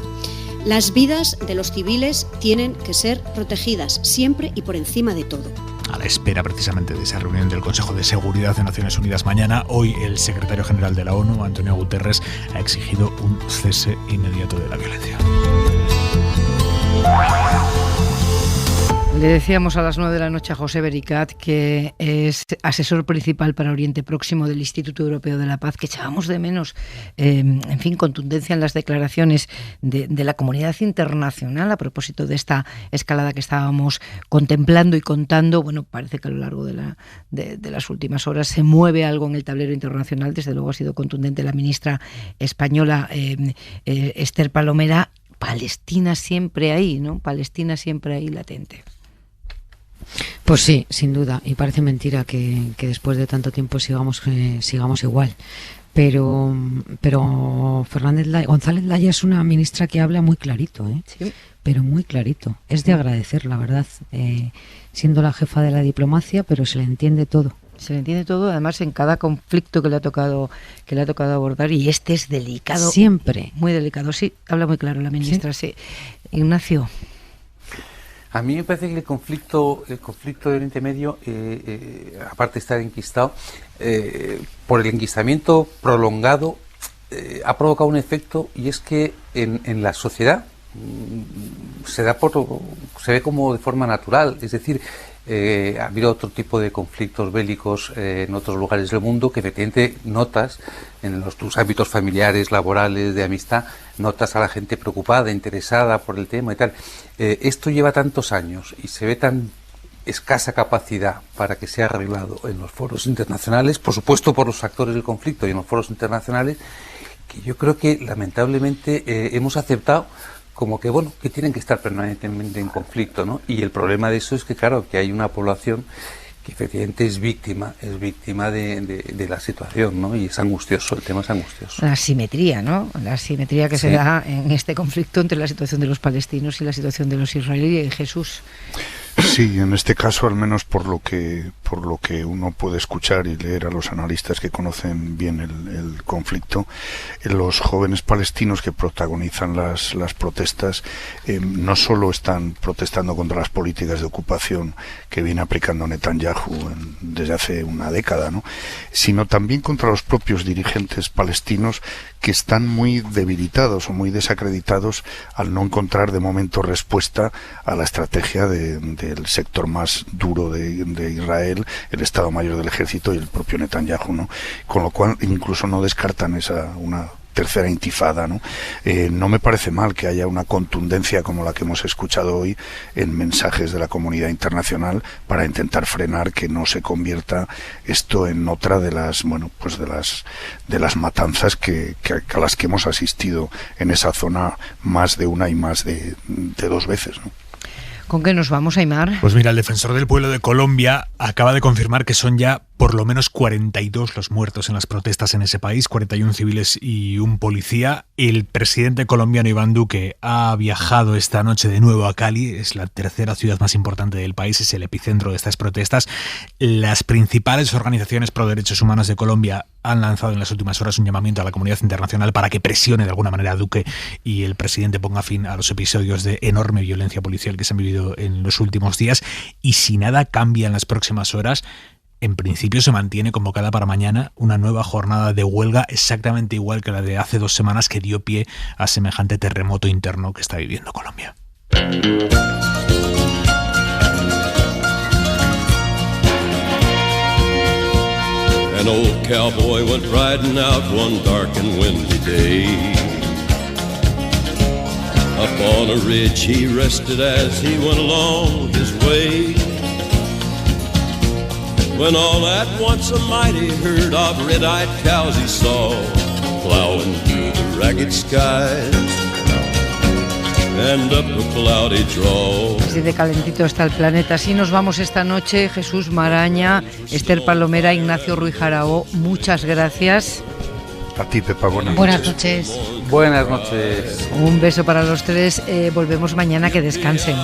Las vidas de los civiles tienen que ser protegidas siempre y por encima de todo. A la espera precisamente de esa reunión del Consejo de Seguridad de Naciones Unidas mañana, hoy el secretario general de la ONU, Antonio Guterres, ha exigido un cese inmediato de la violencia. Le decíamos a las 9 de la noche a José Bericat, que es asesor principal para Oriente Próximo del Instituto Europeo de la Paz, que echábamos de menos, en fin, contundencia en las declaraciones de la comunidad internacional a propósito de esta escalada que estábamos contemplando y contando. Bueno, parece que a lo largo de las últimas horas se mueve algo en el tablero internacional. Desde luego ha sido contundente la ministra española Esther Palomera. Palestina siempre ahí, ¿no? Palestina siempre ahí latente. Pues sí, sin duda, y parece mentira que después de tanto tiempo sigamos igual. Pero González Laya es una ministra que habla muy clarito, Sí. Pero muy clarito. Es de agradecer, la verdad, siendo la jefa de la diplomacia, pero se le entiende todo. Se le entiende todo, además en cada conflicto que le ha tocado abordar, y este es delicado. Siempre. Muy delicado, sí, habla muy claro la ministra, sí. Ignacio. A mí me parece que el conflicto de Oriente Medio, aparte de estar enquistado, por el enquistamiento prolongado, ha provocado un efecto, y es que en la sociedad se ve como de forma natural. Es decir, ha habido otro tipo de conflictos bélicos en otros lugares del mundo que efectivamente notas en tus ámbitos familiares, laborales, de amistad, notas a la gente preocupada, interesada por el tema y tal. Esto lleva tantos años y se ve tan escasa capacidad para que sea arreglado en los foros internacionales, por supuesto por los actores del conflicto y en los foros internacionales, que yo creo que lamentablemente hemos aceptado como que, bueno, que tienen que estar permanentemente en conflicto, ¿no? Y el problema de eso es que, claro, que hay una población que efectivamente es víctima de la situación, ¿no? Y es angustioso, el tema es angustioso. La asimetría, ¿no? La asimetría que se da en este conflicto entre la situación de los palestinos y la situación de los israelíes. Jesús. Sí, en este caso, al menos por lo que uno puede escuchar y leer a los analistas que conocen bien el conflicto, los jóvenes palestinos que protagonizan las protestas no solo están protestando contra las políticas de ocupación que viene aplicando Netanyahu desde hace una década, ¿no?, sino también contra los propios dirigentes palestinos, que están muy debilitados o muy desacreditados al no encontrar de momento respuesta a la estrategia del sector más duro de Israel, el Estado Mayor del Ejército y el propio Netanyahu, ¿no? Con lo cual incluso no descartan una tercera intifada, ¿no? No me parece mal que haya una contundencia como la que hemos escuchado hoy en mensajes de la comunidad internacional para intentar frenar que no se convierta esto en otra de las, bueno, pues de las matanzas a las que hemos asistido en esa zona más de una y más de 2 veces, ¿no? ¿Con qué nos vamos, Aimar? Pues mira, el defensor del pueblo de Colombia acaba de confirmar que son ya por lo menos 42 los muertos en las protestas en ese país, 41 civiles y un policía. El presidente colombiano Iván Duque ha viajado esta noche de nuevo a Cali, es la tercera ciudad más importante del país, es el epicentro de estas protestas. Las principales organizaciones pro derechos humanos de Colombia han lanzado en las últimas horas un llamamiento a la comunidad internacional para que presione de alguna manera a Duque y el presidente ponga fin a los episodios de enorme violencia policial que se han vivido en los últimos días. Y si nada cambia en las próximas horas, en principio se mantiene convocada para mañana una nueva jornada de huelga exactamente igual que la de hace 2 semanas que dio pie a semejante terremoto interno que está viviendo Colombia. An old cowboy went riding out one dark and windy day. Up on a ridge he rested as he went along his way. When all at once a mighty herd of red-eyed cows he saw plowing through the ragged skies and up a cloudy draw. Así de calentito está el planeta. Así nos vamos esta noche. Jesús Maraña, Esther Palomera, Ignacio Ruiz Jarabo, muchas gracias. A ti, Pepa, buenas noches. Buenas noches. Un beso para los 3. Volvemos mañana, que descansen.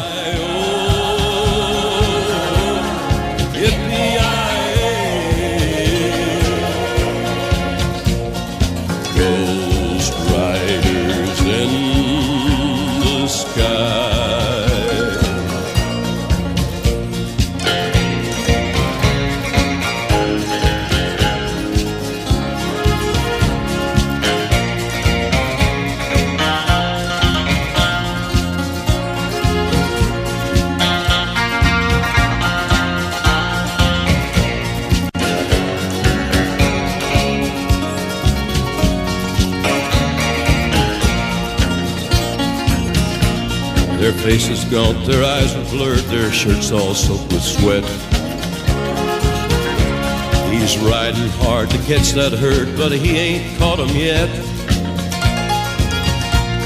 Their faces gaunt, their eyes were blurred, their shirts all soaked with sweat. He's riding hard to catch that herd, but he ain't caught 'em yet.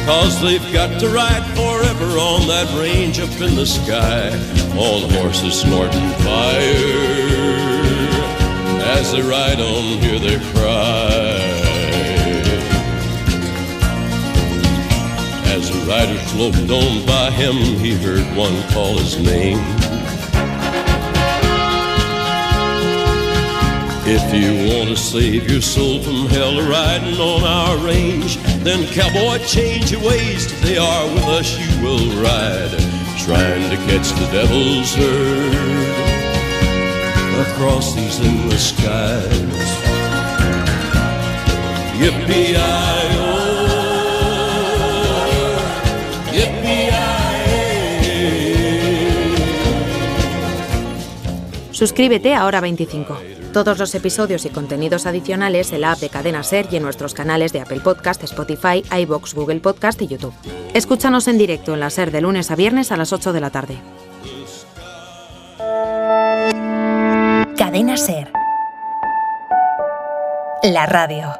'Cause they've got to ride forever on that range up in the sky. All the horses snorting fire. As they ride on, hear their cry. As the rider sloped on by him, he heard one call his name. If you want to save your soul from hell riding on our range, then cowboy, change your ways. Today are with us you will ride, trying to catch the devil's herd across these endless skies. Yippee-i-oh. Suscríbete a Hora 25. Todos los episodios y contenidos adicionales en la app de Cadena SER y en nuestros canales de Apple Podcast, Spotify, iVoox, Google Podcast y YouTube. Escúchanos en directo en la SER de lunes a viernes a las 8 de la tarde. Cadena SER. La radio.